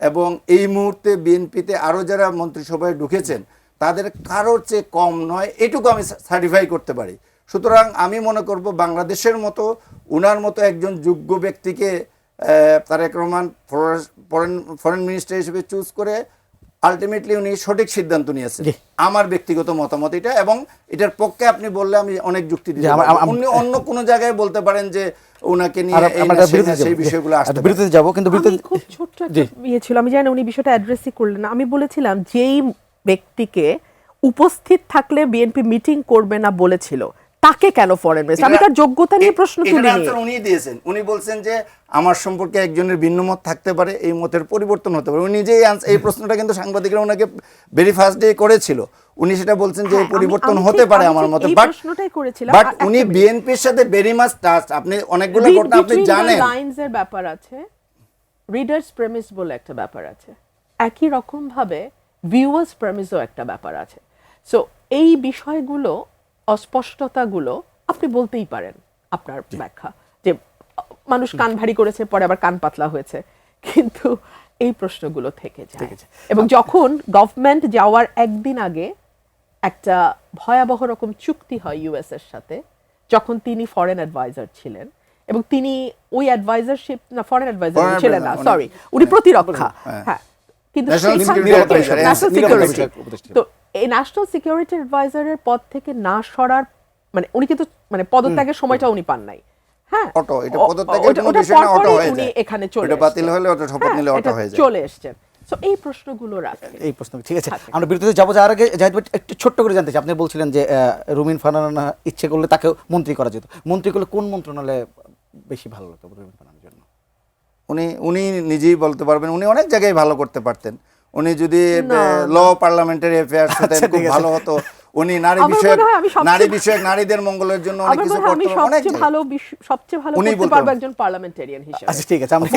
এবং এই মুহূর্তে বিএনপিতে আরও যারা মন্ত্রিসভায় ঢুকেছেন তাদের কারোর চেয়ে কম নয়, এটুকু আমি সার্টিফাই করতে পারি। সুতরাং আমি মনে করব বাংলাদেশের মতো উনার মতো একজন যোগ্য ব্যক্তিকে তারেক রহমান ফরেন মিনিস্টার হিসেবে চুজ করে আলটিমেটলি উনি সঠিক সিদ্ধান্ত নিয়েছেন, আমার ব্যক্তিগত মতামত এটা। এবং এটার পক্ষে আপনি বললে আমি অনেক যুক্তি দিতে পারি। উনি অন্য কোনো জায়গায় বলতে পারেন যে ওনাকে নিয়ে সেই বিষয়গুলো আসতে বিরতিতে যাব, কিন্তু আমি খুব ছোট্ট একটা ইয়ে ছিল, আমি জানি উনি বিষয়টা অ্যাড্রেসই করলেন না। আমি বলেছিলাম যেই ব্যক্তিকে উপস্থিত থাকলে বিএনপি মিটিং করবে না বলেছিল, তাকে কেন ফরেন মিনিস্টার? আমি তার যোগ্যতা নিয়ে প্রশ্ন তুলিনি। উনি দিয়েছেন, উনি বলছেন যে আমার সম্পর্কে একজনের ভিন্ন মত থাকতে পারে, এই মতের পরিবর্তন হতে পারে। উনি নিজেই এই প্রশ্নটা কিন্তু সাংবাদিকরা ওনাকে ভেরি ফার্স্ট ডে করেছিল, উনি সেটা বলছেন যে এই পরিবর্তন হতে পারে আমার মতে। বাট উনি বিএনপির সাথে ভেরি মাচ টাচ, আপনি অনেকগুলো ঘটনা আপনি জানেন। লাইনস এর ব্যাপার আছে, রিডার্স প্রেমিস বলে একটা ব্যাপার আছে, একই রকম ভাবে ভিউয়ার্স প্রেমিসও একটা ব্যাপার আছে। সো এই বিষয়গুলো, অস্পষ্টতাগুলো আপনি বলতেই পারেন আপনার ব্যাখ্যা, যে মানুষ কান ভারী করেছে পরে আবার কান পাতলা হয়েছে, কিন্তু এই প্রশ্নগুলো থেকে যায়। এবং যখন গভর্নমেন্ট যাওয়ার একদিন আগে একটা ভয়াবহ রকম চুক্তি হয় ইউএস এর সাথে, যখন তিনি ফরেন অ্যাডভাইজার ছিলেন, এবং তিনি ওই অ্যাডভাইজারশিপ না, ফরেন অ্যাডভাইজার ছিলেন না, সরি, উনি প্রতিরক্ষা, হ্যাঁ, কিন্তু তো এই ন্যাশনাল সিকিউরিটি অ্যাডভাইজারের পদ থেকে না সরার মানে উনি কিন্তু মানে পদত্যাগের সময়টা উনি পান নাই। হ্যাঁ, এটা পদত্যাগের কোনো বিষয় না, অটো হয়ে যায়, উনি এখানে চলে এটা বাতিল হলে ওটা শপথ নিলে অটো হয়ে যায়, চলে এসেছেন। সো এই প্রশ্নগুলো রাখেন, এই প্রশ্ন ঠিক আছে। আমরা বিরতিতে যাবো, যাওয়ার আগে জাহিদ ভাই একটু ছোট্ট করে জানতে চাই, আপনি বলছিলেন যে রুমিন ফারহানা ইচ্ছে করলে তাকে মন্ত্রী করা যেত, মন্ত্রী করলে কোন মন্ত্রণালয়ে বেশি ভালো হতো রুমিন ফারহানার জন্য? উনি নিজেই বলতে পারবেন, উনি অনেক জায়গায় ভালো করতে পারতেন। উনি যদি ল পার্লামেন্টারি অ্যাফেয়ার্স হতেন খুব ভালো হতো। উনি নারী বিষয়ক নারীদের মঙ্গলের জন্য অনেক কিছু করতে সবচেয়ে ভালো করতে পারবে একজন পার্লামেন্টারিয়ান হিসেবে। আচ্ছা ঠিক আছে, আমরা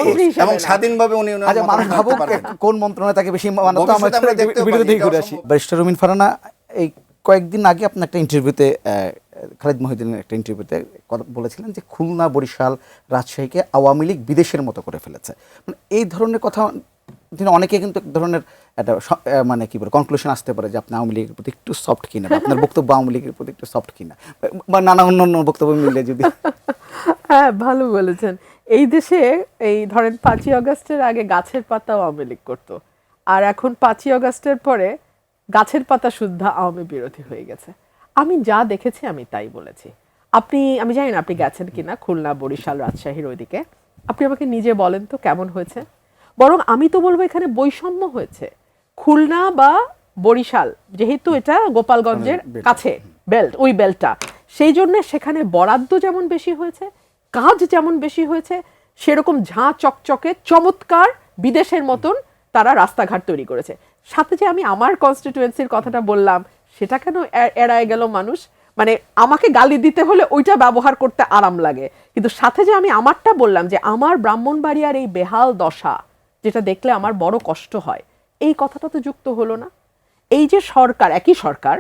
এবং স্বাধীনভাবে উনি মানুষ ভাবুক কোন মন্ত্রণালয় তাকে বেশি মানাতো, আমরা বিরতিতেই ঘুরে আসি। ব্যারিস্টার রুমিন ফারহানা, এই কয়েকদিন আগে আপনি একটা ইন্টারভিউতে, খালিদ মহিউদ্দিনের একটা ইন্টারভিউতে বলেছিলেন যে খুলনা, বরিশাল, রাজশাহীকে আওয়ামী লীগ বিদেশের মতো করে ফেলেছে। মানে এই ধরনের কথা অনেকে কিন্তু এক ধরনের একটা মানে কি বলে কনক্লুশন আসতে পারে যে আপনি আওয়ামী লীগের প্রতি একটু সফট কিনা, আপনার বক্তব্য আওয়ামী লীগের প্রতি একটু সফট কিনা, বা নানা অন্য বক্তব্য মিলে যদি। হ্যাঁ, ভালো বলেছেন। এই দেশে এই ধরেন 5ই আগস্টের আগে গাছের পাতা আওয়ামী লীগ করতো, আর এখন 5ই আগস্টের পরে গাছের পাতা শুদ্ধ আওয়ামী বিরোধী হয়ে গেছে। আমি যা দেখেছি আমি তাই বলেছি। আমি জানি না আপনি গেছেন কিনা খুলনা, বরিশাল, রাজশাহীর ওইদিকে, আপনি আমাকে নিজে বলেন তো কেমন হয়েছে। বরং আমি তো বলবো এখানে বৈষম্য হয়েছে। খুলনা বা বরিশাল যেহেতু এটা গোপালগঞ্জের কাছে বেল্ট, ওই বেল্টটা, সেই জন্য সেখানে বরাদ্দ যেমন বেশি হয়েছে, কাজ যেমন বেশি হয়েছে, সেরকম ঝাঁ চকচকে চমৎকার বিদেশের মতন তারা রাস্তাঘাট তৈরি করেছে। সাথে যে আমি আমার কনস্টিটিউয়েন্সির কথাটা বললাম, সেটা কেন এড়ায় গেল মানুষ? মানে আমাকে গালি দিতে হলে ওইটা ব্যবহার করতে আরাম লাগে, কিন্তু সাথে যে আমি আমারটা বললাম যে আমার ব্রাহ্মণবাড়িয়ার এই বেহাল দশা যেটা দেখলে আমার বড় কষ্ট হয়, এই কথাটা তো যুক্ত হলো না। এই যে সরকার, একই সরকার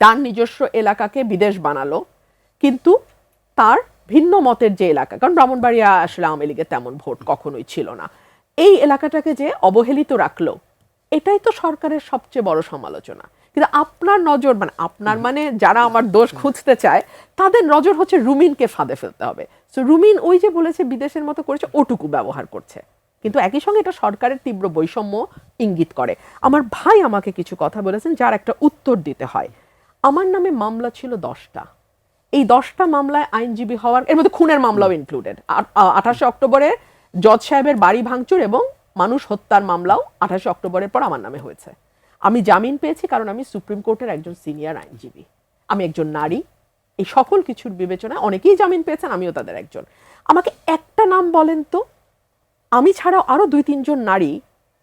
তার নিজস্ব এলাকাকে বিদেশ বানালো, কিন্তু তার ভিন্ন মতের যে এলাকা, কারণ ব্রাহ্মণবাড়িয়া আসলে আওয়ামী লীগের তেমন ভোট কখনোই ছিল না, এই এলাকাটাকে যে অবহেলিত রাখলো, এটাই তো সরকারের সবচেয়ে বড় সমালোচনা। কিন্তু আপনার নজর মানে আপনার মানে যারা আমার দোষ খুঁজতে চায় তাদের নজর হচ্ছে রুমিনকে ফাঁদে ফেলতে হবে। সো রুমিন ওই যে বলেছে বিদেশের মতো করেছে ওটুকু ব্যবহার করছে, কিন্তু একই সঙ্গে এটা সরকারের তীব্র বৈষম্য ইঙ্গিত করে। আমার ভাই আমাকে কিছু কথা বলেছেন যার একটা উত্তর দিতে হয়। আমার নামে মামলা ছিল 10টা, এই 10টা মামলায় আইনজীবী হওয়ার, এর মধ্যে খুনের মামলাও ইনক্লুডেড। 28 অক্টোবরে জজ সাহেবের বাড়ি ভাঙচুর এবং মানুষ হত্যার মামলাও 28 অক্টোবরের পর আমার নামে হয়েছে। আমি জামিন পেয়েছি কারণ আমি সুপ্রিম কোর্টের একজন সিনিয়র আইনজীবী, আমি একজন নারী। এই সকল কিছুর বিবেচনায় অনেকেই জামিন পেয়েছেন, আমিও তাদের একজন। আমাকে একটা নাম বলেন তো, আমি ছাড়াও আরো 2-3 জন নারী,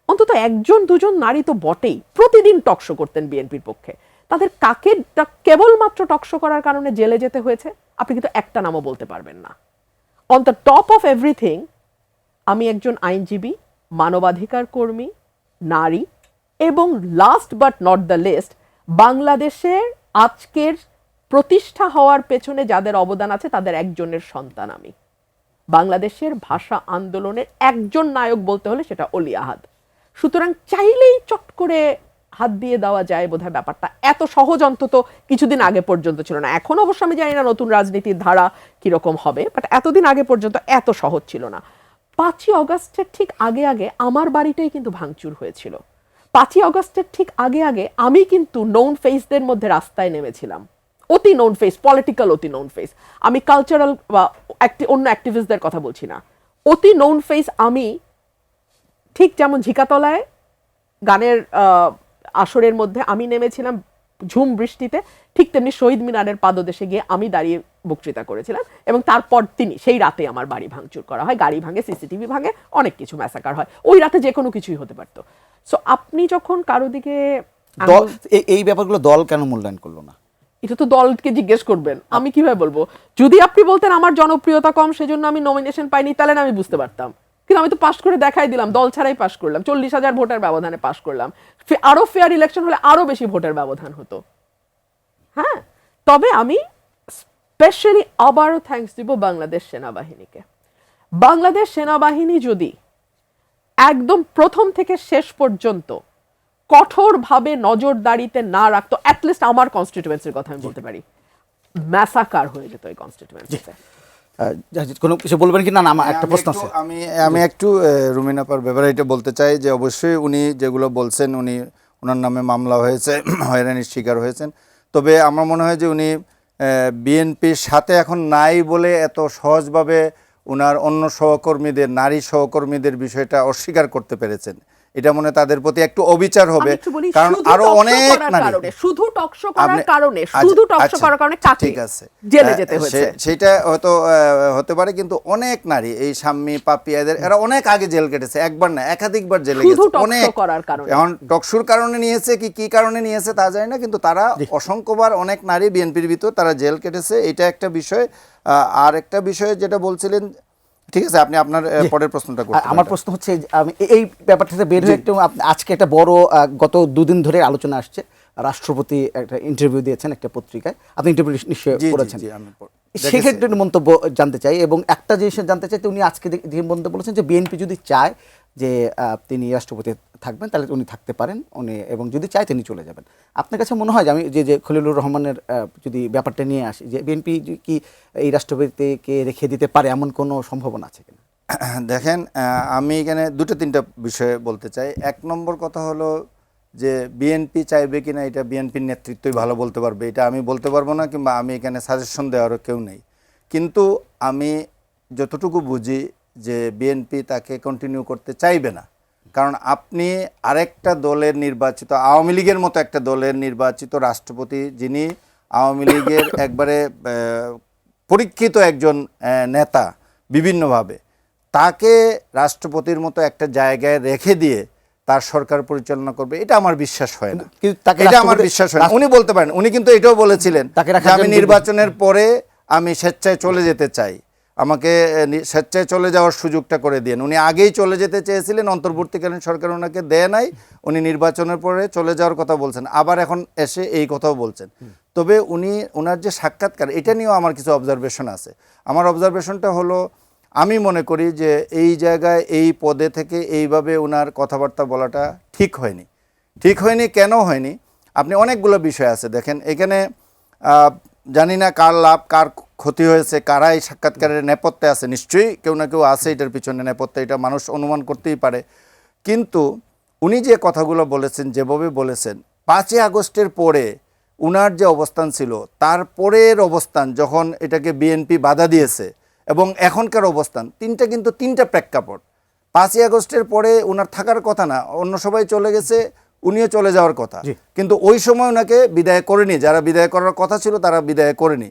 অন্তত 1-2 জন নারী তো বটেই, প্রতিদিন টকশো করতেন বিএনপির পক্ষে। তাদের কাকে কেবলমাত্র টকশো করার কারণে জেলে যেতে হয়েছে আপনি কিন্তু একটা নামও বলতে পারবেন না। On the top of everything আমি একজন আইনজীবী, মানবাধিকার কর্মী, নারী, এবং last but not the least বাংলাদেশের আজকের প্রতিষ্ঠা হওয়ার পেছনে যাদের অবদান আছে তাদের একজনের সন্তান আমি। বাংলাদেশের ভাষা আন্দোলনের একজন নায়ক বলতে হলে সেটা অলি আহাদ। সুতরাং চাইলেই চট করে হাত দিয়ে দেওয়া যায় বোধহয়, ব্যাপারটা এত সহজ অন্তত কিছুদিন আগে পর্যন্ত ছিল না। এখন অবশ্য আমি জানি না নতুন রাজনীতির ধারা কিরকম হবে, বাট এতদিন আগে পর্যন্ত এত সহজ ছিল না। 5ই অগস্টের ঠিক আগে আগে আমার বাড়িটাই কিন্তু ভাঙচুর হয়েছিল। 5ই অগস্টের ঠিক আগে আগে আমি কিন্তু নোন ফেসদের মধ্যে রাস্তায় নেমেছিলাম, অতি নোন ফেস, পলিটিক্যাল অতি নোন ফেস। আমি কালচারাল বা অন্য অ্যাক্টিভিস্টদের কথা বলছি না, অতি নোন ফেস। আমি ঠিক যেমন ঝিকাতলায় গানের আসরের মধ্যে আমি নেমেছিলাম ঝুম বৃষ্টিতে, ঠিক তেমনি শহীদ মিনারের পাদদেশে গিয়ে আমি দাঁড়িয়ে বক্তৃতা করেছিলাম, এবং তারপর সেই রাতে আমার বাড়ি ভাঙচুর করা হয়, গাড়ি ভাঙে, সিসিটিভি ভাঙে, অনেক কিছু ম্যাসাকার হয়। ওই রাতে যে কোনো কিছুই হতে পারতো। সো আপনি যখন কারো দিকে এই ব্যাপারগুলো দল কেন মূল্যায়ন করলো না? এটা তো দলকে জিজ্ঞেস করবেন, আমি কিভাবে বলবো? যদি আপনি বলতেন আমার জনপ্রিয়তা কম সেজন্য আমি নমিনেশন পাইনি, তাহলে আমি বুঝতে পারতাম। কিন্তু আমি তো পাস করে দেখাই দিলাম, দল ছাড়াই পাস করলাম, 40,000 ভোটের ব্যবধানে পাস করলাম। আরো ফেয়ার ইলেকশন হলে আরো বেশি ভোটের ব্যবধান হতো। হ্যাঁ, তবে আমি স্পেশালি আবারও থ্যাঙ্কস দিব বাংলাদেশ সেনাবাহিনীকে। বাংলাদেশ সেনাবাহিনী যদি একদম প্রথম থেকে শেষ পর্যন্ত কঠোরভাবে নজরদারিতে না রাখতো, অ্যাটলিস্ট আমার কনস্টিটিউয়েন্সির কথা আমি বলতে পারি, ম্যাসাকার হয়ে যেত এই কনস্টিটিউয়েন্সিতে। কোনো কিছু বলবেন কি? না আমার একটা প্রশ্ন আছে। আমি একটু রুমিন আপার ব্যাপারে এটা বলতে চাই যে অবশ্যই উনি যেগুলো বলছেন, ওনার নামে মামলা হয়েছে, হয়রানির শিকার হয়েছেন। তবে আমার মনে হয় যে উনি বিএনপির সাথে এখন নাই বলে এত সহজভাবে ওনার অন্য সহকর্মীদের, নারী সহকর্মীদের বিষয়টা অস্বীকার করতে পেরেছেন। এটা মনে তাদের প্রতি একটু অবিচার হবে, কারণ আরো অনেক নারী শুধু টকশো করার কারণে, শুধু টকশো করার কারণে ঠিক আছে জেলে যেতে হয়েছে, সেটা হয়তো হতে পারে, কিন্তু অনেক নারী, এই শাম্মী, পাপিয়া, এরা অনেক আগে জেল কেটেছে, একবার না একাধিকবার জেলে গেছে, অনেক করার কারণে। এখন টকশুর কারণে নিয়েছে কি কারণে নিয়েছে তা জানি না, কিন্তু তারা অসংখ্যবার অনেক নারী বিএনপির ভিতর তারা জেল কেটেছে। এটা একটা বিষয়। আর একটা বিষয় যেটা বলছিলেন, ঠিক আছে, আপনি আপনার পরের প্রশ্নটা করুন। আমার প্রশ্ন হচ্ছে, আমি এই ব্যাপারটাতে বের হয়ে একটু, আজকে একটা বড় গত 2 দিন ধরে আলোচনা আসছে, রাষ্ট্রপতি একটা ইন্টারভিউ দিয়েছেন একটা পত্রিকায়, আপনি ইন্টারভিউ নিশ্চয়ই পড়েছেন। সেক্ষেত্রে মন্তব্য জানতে চাই, এবং একটা জিনিস জানতে চাই, উনি আজকে যে মন্তব্য বলেছেন যে বিএনপি যদি চায় যে তিনি রাষ্ট্রপতি থাকবেন তাহলে উনি থাকতে পারেন, উনি এবং যদি চায় তিনি চলে যাবেন। আপনার কাছে মনে হয় যে আমি যে খলিলুর রহমানের যদি ব্যাপারটা নিয়ে আসি, যে বিএনপি কি এই রাষ্ট্রপতিকে রেখে দিতে পারে এমন কোনো সম্ভাবনা আছে কিনা? দেখেন, আমি এখানে 2-3টা বিষয় বলতে চাই। 1 নম্বর কথা হলো যে বিএনপি চাইবে কিনা এটা বিএনপির নেতৃত্বই ভালো বলতে পারবে, এটা আমি বলতে পারবো না, কিংবা আমি এখানে সাজেশন দেওয়ারও কেউ নেই। কিন্তু আমি যতটুকু বুঝি যে বিএনপি তাকে কন্টিনিউ করতে চাইবে না, কারণ আপনি আরেকটা দলের নির্বাচিত, আওয়ামী লীগের মতো একটা দলের নির্বাচিত রাষ্ট্রপতি, যিনি আওয়ামী লীগের একবারে পরীক্ষিত একজন নেতা বিভিন্নভাবে, তাকে রাষ্ট্রপতির মতো একটা জায়গায় রেখে দিয়ে তার সরকার পরিচালনা করবে, এটা আমার বিশ্বাস হয় না। এটা আমার বিশ্বাস হয় না। উনি বলতে পারেন, উনি কিন্তু এটাও বলেছিলেন যে আমি নির্বাচনের পরে আমি স্বেচ্ছায় চলে যেতে চাই, আমাকে স্বেচ্ছায় চলে যাওয়ার সুযোগটা করে দিন। উনি আগেই চলে যেতে চেয়েছিলেন, অন্তর্বর্তীকালীন সরকার ওনাকে দেয় নাই, উনি নির্বাচনের পরে চলে যাওয়ার কথা বলছেন, আবার এখন এসে এই কথাও বলছেন। তবে ওনার যে সাক্ষাৎকার, এটা নিয়েও আমার কিছু অবজারভেশন আছে। আমার অবজারভেশনটা হলো, আমি মনে করি যে এই জায়গায় এই পদে থেকে এইভাবে ওনার কথাবার্তা বলাটা ঠিক হয়নি। কেন হয়নি? আপনি অনেকগুলো বিষয় আছে দেখেন এখানে জানি না কার লাভ কার ক্ষতি হয়েছে, কারা এই সাক্ষাৎকারের নেপথ্যে আছে, নিশ্চয়ই কেউ না কেউ আছে এটার পিছনে নেপথ্যে, এটা মানুষ অনুমান করতেই পারে। কিন্তু উনি যে কথাগুলো বলেছেন, যেভাবে বলেছেন, 5ই আগস্টের পরে উনার যে অবস্থান ছিল তারপরের অবস্থান যখন এটাকে বিএনপি বাধা দিয়েছে এবং এখনকার অবস্থান, কিন্তু তিনটা প্রেক্ষাপট। 5ই আগস্টের পরে উনার থাকার কথা না, অন্য সবাই চলে গেছে, উনিও চলে যাওয়ার কথা, কিন্তু ওই সময় ওনাকে বিদায় করেনি, যারা বিদায় করার কথা ছিল তারা বিদায় করেনি।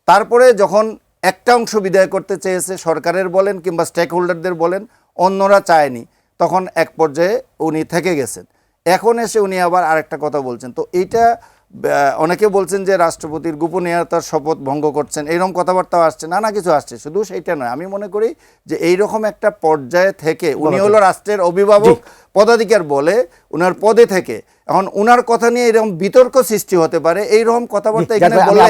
তারপরে যখন একটা অংশ বিদায় করতে চেয়েছে, সরকারের বলেন কিংবা স্টেক হোল্ডারদের বলেন, অন্যরা চায়নি, তখন এক পর্যায়ে উনি থেকে গেছেন। এখন এসে উনি আবার আরেকটা কথা বলছেন। তো এইটা অনেকে বলছেন যে রাষ্ট্রপতির গোপনীয়তার শপথ ভঙ্গ করছেন, এইরকম কথাবার্তাও আসছে, নানা কিছু আসছে। শুধু সেইটা নয়, আমি মনে করি যে এইরকম একটা পর্যায়ে থেকে উনি হলো রাষ্ট্রের অভিভাবক পদাধিকার বলে উনার পদে থেকে এখন উনার কথা নিয়ে এরকম বিতর্ক সৃষ্টি হতে পারে, এইরকম কথাবার্তা এখানে বলে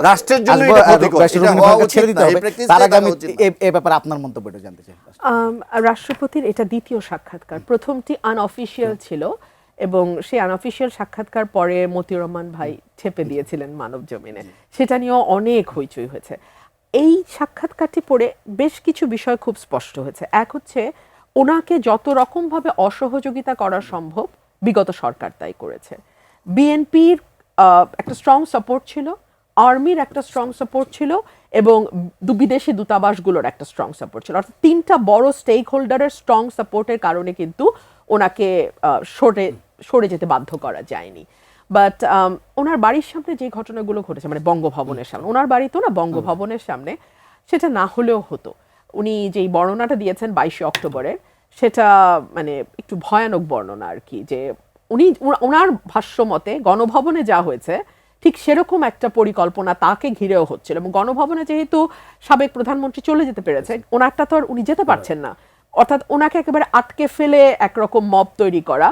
রাষ্ট্রের জন্য এটা ক্ষতিকর, এটা হওয়া উচিত না। এই প্র্যাকটিসটা করা উচিত না। এই ব্যাপারে আপনার মন্তব্যটা জানতে চাই। রাষ্ট্রপতির এটা দ্বিতীয় সাক্ষাৎকার, প্রথমটি আনঅফিশিয়াল ছিল এবং সেই আনঅফিশিয়াল সাক্ষাৎকার পরে মতিউর রহমান ভাই ছেপে দিয়েছিলেন মানব জমিনে, সেটা নিয়েও অনেক হইচই হয়েছে। এই সাক্ষাৎকারটি পড়ে বেশ কিছু বিষয় খুব স্পষ্ট হয়েছে। এক হচ্ছে, ওনাকে যত রকমভাবে অসহযোগিতা করা সম্ভব বিগত সরকার তাই করেছে। বিএনপির একটা স্ট্রং সাপোর্ট ছিল, আর্মির একটা স্ট্রং সাপোর্ট ছিল এবং বিদেশি দূতাবাসগুলোর একটা স্ট্রং সাপোর্ট ছিল। অর্থাৎ তিনটা বড় স্টেক হোল্ডারের স্ট্রং সাপোর্টের কারণে কিন্তু ওনাকে সরে যেতে বাধ্য করা যায়নি। বাট ওনার বাড়ির সামনে যে ঘটনাগুলো ঘটেছে, মানে বঙ্গভবনের সামনে, ওনার বাড়ি তো না, বঙ্গভবনের সামনে, সেটা না হলেও হতো। উনি যেই বর্ণনাটা দিয়েছেন 22শে অক্টোবরের, সেটা মানে একটু ভয়ানক বর্ণনা আর কি, যে ওনার ভাষ্য মতে গণভবনে যা হয়েছে ঠিক সেরকম একটা পরিকল্পনা তাকে ঘিরেও হচ্ছিল এবং গণভবনে যেহেতু সাবেক প্রধানমন্ত্রী চলে যেতে পেরেছে, ওনারটা তো আর উনি যেতে পারছেন না, অর্থাৎ ওনাকে একেবারে আটকে ফেলে একরকম মব তৈরি করা,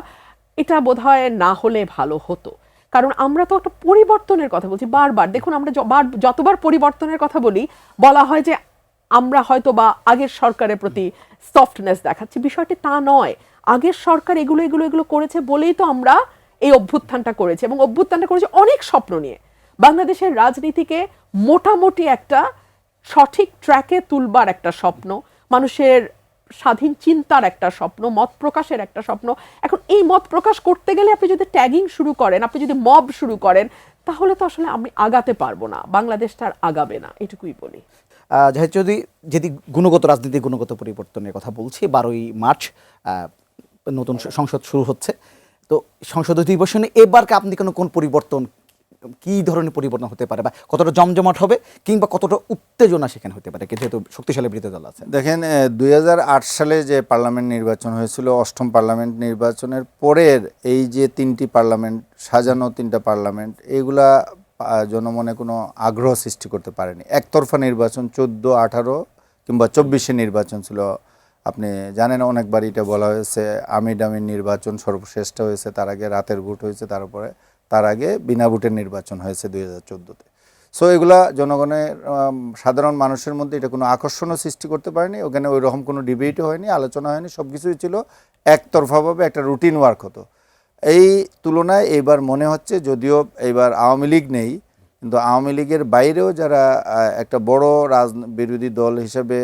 এটা বোধহয় না হলে ভালো হতো। কারণ আমরা তো একটা পরিবর্তনের কথা বলছি বারবার। দেখুন, আমরা যতবার পরিবর্তনের কথা বলি, বলা হয় যে আমরা হয়তো বা আগের সরকারের প্রতি সফটনেস দেখাচ্ছি। বিষয়টি তা নয়। আগের সরকার এগুলো এগুলো এগুলো করেছে বলেই তো আমরা এই অভ্যুত্থানটা করেছি, এবং অভ্যুত্থানটা করেছি অনেক স্বপ্ন নিয়ে। বাংলাদেশের রাজনীতিকে মোটামুটি একটা সঠিক ট্র্যাকে তুলবার একটা স্বপ্ন, মানুষের স্বাধীন চিন্তার একটা স্বপ্ন, মত প্রকাশের একটা স্বপ্ন। এখন এই মত প্রকাশ করতে গেলে আপনি যদি ট্যাগিং শুরু করেন, আপনি যদি মব শুরু করেন, তাহলে তো আসলে আমি আগাতে পারবো না, বাংলাদেশটা আর আগাবে না, এটুকুই বলি। জাহিদ চৌধুরী, যদি গুণগত রাজনীতি, গুণগত পরিবর্তনের কথা বলছি, 12ই মার্চ নতুন সংসদ শুরু হচ্ছে। তো সংসদ অধিবেশনে এবারকে আপনি কোন পরিবর্তন, কি ধরনের পরিবর্তন হতে পারে, বা কতটা জমজমাট হবে, কিংবা কতটা উত্তেজনা সেখানে হতে পারে, যেহেতু শক্তিশালী বিরোধী দল আছে? দেখেন, 2008 সালে যে পার্লামেন্ট নির্বাচন হয়েছিল, 8ম পার্লামেন্ট নির্বাচনের পরের এই যে 3টি পার্লামেন্ট, সাজানো 3টা পার্লামেন্ট, এইগুলা জনমনে কোনো আগ্রহ সৃষ্টি করতে পারেনি। একতরফা নির্বাচন 14, 18 কিংবা 24-এ নির্বাচন ছিল। আপনি জানেন, অনেকবার এটা বলা হয়েছে আমির নির্বাচন সর্বশ্রেষ্ঠ হয়েছে, তার আগে রাতের ভোট হয়েছে, তার আগে বিনা ভোটের নির্বাচন হয়েছে 2014-তে। সো এগুলা জনগণের, সাধারণ মানুষের মধ্যে এটা কোনো আকর্ষণও সৃষ্টি করতে পারেনি। ওখানে ওই রকম কোনো ডিবেটও হয়নি, আলোচনা হয়নি, সব কিছুই ছিল একতরফাভাবে একটা রুটিন ওয়ার্ক হতো। এই তুলনায় এইবার মনে হচ্ছে, যদিও এইবার আওয়ামী লীগ নেই, কিন্তু আওয়ামী লীগের বাইরেও যারা একটা বড় বিরোধী দল হিসেবে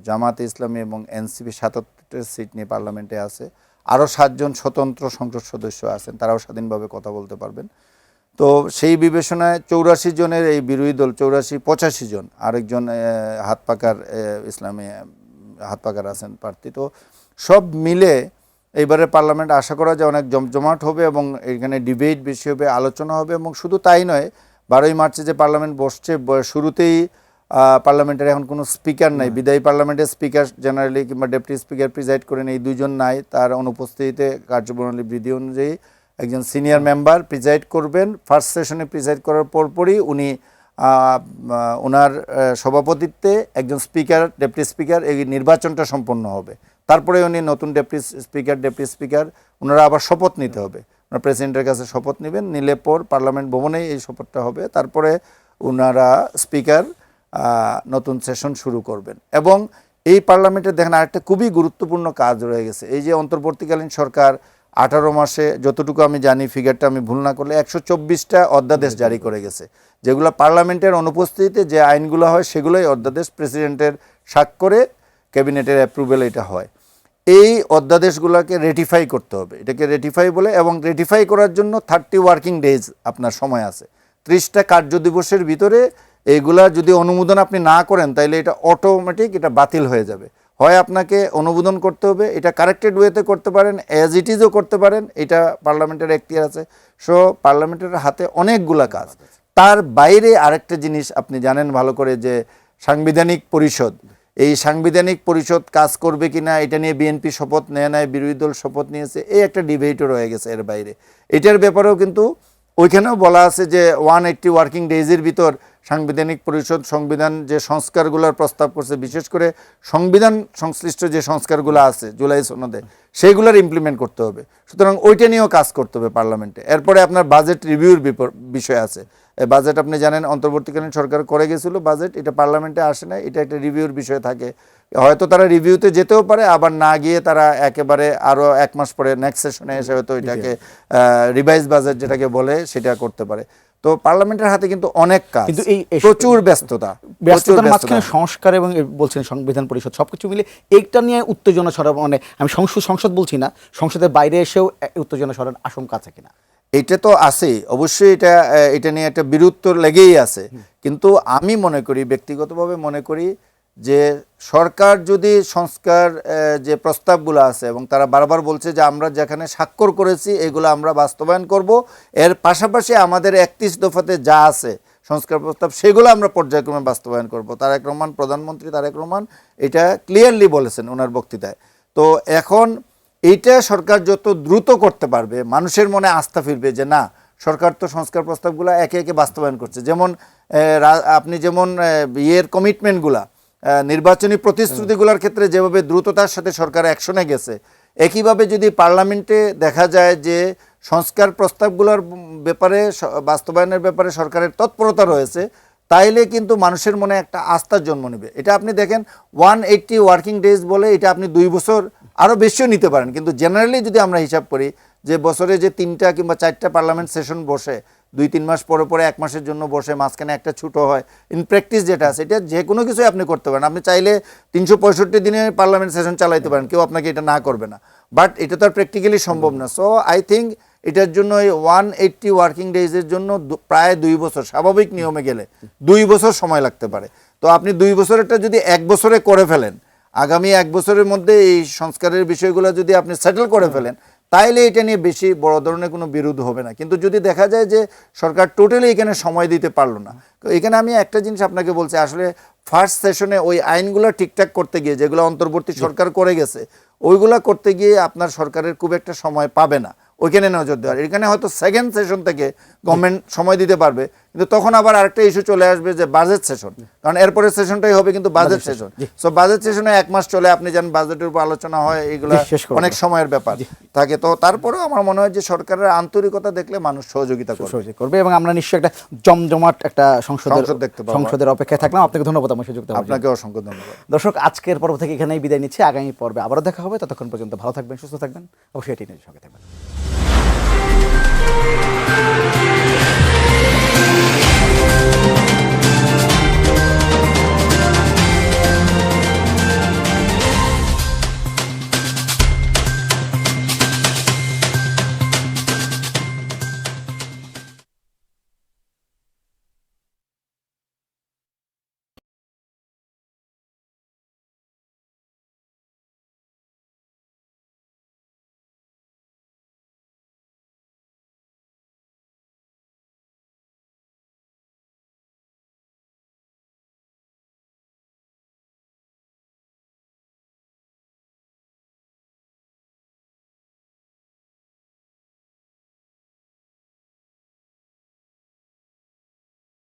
জামাতে ইসলামী এবং এনসিপি 77 সিট নিয়ে পার্লামেন্টে আছে, আরও 7 জন স্বতন্ত্র সংসদ সদস্য আছেন, তারাও স্বাধীনভাবে কথা বলতে পারবেন। তো সেই বিবেচনায় 84 জনের এই বিরোধী দল, 85 জন, আরেকজন হাত পাকার ইসলামী হাত পাকার আছেন প্রার্থী। তো সব মিলে এইবারের পার্লামেন্ট আশা করা যায় অনেক জমজমাট হবে এবং এখানে ডিবেট বেশি হবে, আলোচনা হবে। এবং শুধু তাই নয়, 12ই মার্চে যে পার্লামেন্ট বসছে, শুরুতেই পার্লামেন্টের এখন কোনো স্পিকার নাই। বিদায়ী পার্লামেন্টের স্পিকার জেনারেলি কিংবা ডেপুটি স্পিকার প্রিজাইড করেন, এই 2 জন নাই। তার অনুপস্থিতিতে কার্যপ্রণালী বিধি অনুযায়ী একজন সিনিয়র মেম্বার প্রিজাইড করবেন। ফার্স্ট সেশনে প্রিজাইড করার পরপরই উনি ওনার সভাপতিত্বে একজন স্পিকার, ডেপুটি স্পিকার, এই নির্বাচনটা সম্পন্ন হবে। তারপরে উনি নতুন ডেপুটি স্পিকার ওনারা আবার শপথ নিতে হবে, ওনার প্রেসিডেন্টের কাছে শপথ নেবেন, নিলে পর পার্লামেন্ট ভবনেই এই শপথটা হবে। তারপরে ওনারা স্পিকার নতুন সেশন শুরু করবেন। এবং এই পার্লামেন্টে দেখেন আরেকটা খুবই গুরুত্বপূর্ণ কাজ রয়ে গেছে। এই যে অন্তর্বর্তীকালীন সরকার 18 মাসে যতটুকু আমি জানি, ফিগারটা আমি ভুল না করলে 124টা অধ্যাদেশ জারি করে গেছে, যেগুলো পার্লামেন্টের অনুপস্থিতিতে যে আইনগুলো হয় সেগুলোই অধ্যাদেশ, প্রেসিডেন্টের স্বাক্ষরে ক্যাবিনেটের অ্যাপ্রুভেল এটা হয়। এই অধ্যাদেশগুলোকে রেটিফাই করতে হবে, এটাকে রেটিফাই বলে, এবং রেটিফাই করার জন্য 30 ওয়ার্কিং ডেজ আপনার সময় আছে। 30টা কার্য দিবসের ভিতরে এইগুলা যদি অনুমোদন আপনি না করেন তাইলে এটা অটোমেটিক এটা বাতিল হয়ে যাবে। হয় আপনাকে অনুমোদন করতে হবে, এটা কারেক্টেড ওয়েতে করতে পারেন, অ্যাজ ইট ইজও করতে পারেন, এটা পার্লামেন্টের এখতিয়ার আছে। সো পার্লামেন্টের হাতে অনেকগুলা কাজ। তার বাইরে আরেকটা জিনিস আপনি জানেন ভালো করে, যে সাংবিধানিক পরিষদ, এই সাংবিধানিক পরিষদ কাজ করবে কিনা এটা নিয়ে বিএনপি শপথ নেয় নাই, বিরোধী দল শপথ নিয়েছে, এই একটা ডিবেটও রয়ে গেছে এর বাইরে। এটার ব্যাপারেও কিন্তু ওইখানেও বলা আছে যে 180 ওয়ার্কিং ডেজের ভিতর সাংবিধানিক পরিষদ সংবিধান যে সংস্কারগুলোর প্রস্তাব করছে, বিশেষ করে সংবিধান সংশ্লিষ্ট যে সংস্কারগুলো আছে জুলাই সনদে, সেইগুলোর ইমপ্লিমেন্ট করতে হবে। সুতরাং ওইটা নিয়েও কাজ করতে হবে পার্লামেন্টে। এরপরে আপনার বাজেট রিভিউর বিষয় আছে। বাজেট আপনি জানেন অন্তর্বর্তীকালীন সরকার করে গেছিল বাজেট, এটা পার্লামেন্টে আসে না, এটা একটা রিভিউর বিষয় থাকে। হয়তো তারা রিভিউতে যেতেও পারে, আবার না গিয়ে তারা একেবারে আরও 1 মাস পরে নেক্সট সেশনে এসে হয়তো এটাকে রিভাইজ বাজেট যেটাকে বলে সেটা করতে পারে। তো পার্লামেন্টের হাতে কিন্তু অনেক কাজ, কিন্তু এই প্রচুর ব্যস্ততা। ব্যস্ততার মাঝখানে সংস্কার এবং বলছেন সংবিধান পরিষদ সবকিছু মিলে এইটা নিয়ে উত্তেজনা ছড়ানো, মানে আমি সংসদ বলছি না, সংসদের বাইরে এসেও উত্তেজনা ছড়ানোর আশঙ্কা আছে কিনা? এটা তো আছেই অবশ্যই, এটা নিয়ে একটা বিরোধ তো লেগেই আছে। কিন্তু আমি মনে করি, ব্যক্তিগতভাবে মনে করি যে সরকার যদি সংস্কার যে প্রস্তাবগুলো আছে, এবং তারা বারবার বলছে যে আমরা যেখানে স্বাক্ষর করেছি এগুলো আমরা বাস্তবায়ন করব, এর পাশাপাশি আমাদের 31 দফাতে যা আছে সংস্কার প্রস্তাব সেগুলো আমরা পর্যায়ক্রমে বাস্তবায়ন করব। তারেক রহমান, প্রধানমন্ত্রী তারেক রহমান এটা ক্লিয়ারলি বলেছেন ওনার বক্তৃতায়। তো এখন এইটা সরকার যত দ্রুত করতে পারবে, মানুষের মনে আস্থা ফিরবে যে না, সরকার তো সংস্কার প্রস্তাবগুলো একে একে বাস্তবায়ন করছে। যেমন আপনি যেমন ইয়ের কমিটমেন্টগুলা, নির্বাচনী প্রতিশ্রুতিগুলোর ক্ষেত্রে যেভাবে দ্রুততার সাথে সরকার অ্যাকশনে গেছে, একইভাবে যদি পার্লামেন্টে দেখা যায় যে সংস্কার প্রস্তাবগুলোর ব্যাপারে, বাস্তবায়নের ব্যাপারে সরকারের তৎপরতা রয়েছে, তাইলে কিন্তু মানুষের মনে একটা আস্থার জন্ম নেবে। এটা আপনি দেখেন 180 ওয়ার্কিং ডেজ বলে, এটা আপনি 2 বছর আরও বেশিও নিতে পারেন। কিন্তু জেনারেলি যদি আমরা হিসাব করি যে বছরে যে 3টা কিংবা 4টা পার্লামেন্ট সেশন বসে, 2-3 মাস পরে পরে 1 মাসের জন্য বসে, মাঝখানে একটা ছুটো হয়, ইন প্র্যাকটিস যেটা আছে এটা যে কোনো কিছুই আপনি করতে পারেন। আপনি চাইলে 365 দিনে পার্লামেন্ট সেশন চালাইতে পারেন, কেউ আপনাকে এটা না করবে না, বাট এটা তো আর প্র্যাকটিক্যালি সম্ভব না। সো আই থিঙ্ক এটার জন্য এই 180 ওয়ার্কিং ডেজের জন্য প্রায় 2 বছর, স্বাভাবিক নিয়মে গেলে 2 বছর সময় লাগতে পারে। তো আপনি 2 বছরেরটা যদি 1 বছরে করে ফেলেন, আগামী 1 বছরের মধ্যে এই সংস্কারের বিষয়গুলো যদি আপনি সেটেল করে ফেলেন, তাইলে এটা নিয়ে বেশি বড় ধরনের কোনো বিরোধ হবে না। কিন্তু যদি দেখা যায় যে সরকার টোটালি এখানে সময় দিতে পারলো না, তো এখানে আমি একটা জিনিস আপনাকে বলছি, আসলে ফার্স্ট সেশনে ওই আইনগুলো ঠিকঠাক করতে গিয়ে, যেগুলো অন্তর্বর্তী সরকার করে গেছে, ওইগুলা করতে গিয়ে আপনার সরকারের খুব একটা সময় পাবে না ওইখানে নজর দেওয়ার। এখানে হয়তো সেকেন্ড সেশন থেকে গভর্নমেন্ট সময় দিতে পারবে, কিন্তু তখন আবার আরেকটা ইস্যু চলে আসবে যে বাজেট সেশন, কারণ এরপরে সেশনটাই হবে কিন্তু বাজেট সেশন। সো বাজেট সেশনে 1 মাস চলে, আপনি জানেন বাজেটের উপর আলোচনা হয়, এগুলো অনেক সময়ের ব্যাপার থাকে। তো তারপরেও আমার মনে হয় যে সরকারের আন্তরিকতা দেখলে মানুষ সহযোগিতা করবে, এবং আমরা নিশ্চয়ই একটা জমজমাট একটা সংসদ দেখতে পাবো। সংসদের অপেক্ষায় থাকলাম। আপনাকে ধন্যবাদ আমার সুযোগ দেওয়ার জন্য। আপনাকে অসংখ্য ধন্যবাদ। দর্শক, আজকের পর্ব থেকে এখানেই বিদায় নিচ্ছি। আগামী পর্বে আবারও দেখা হবে, ততক্ষণ পর্যন্ত ভালো থাকবেন, সুস্থ থাকবেন, অবশ্যই এটি নিজের সঙ্গে থাকবেন।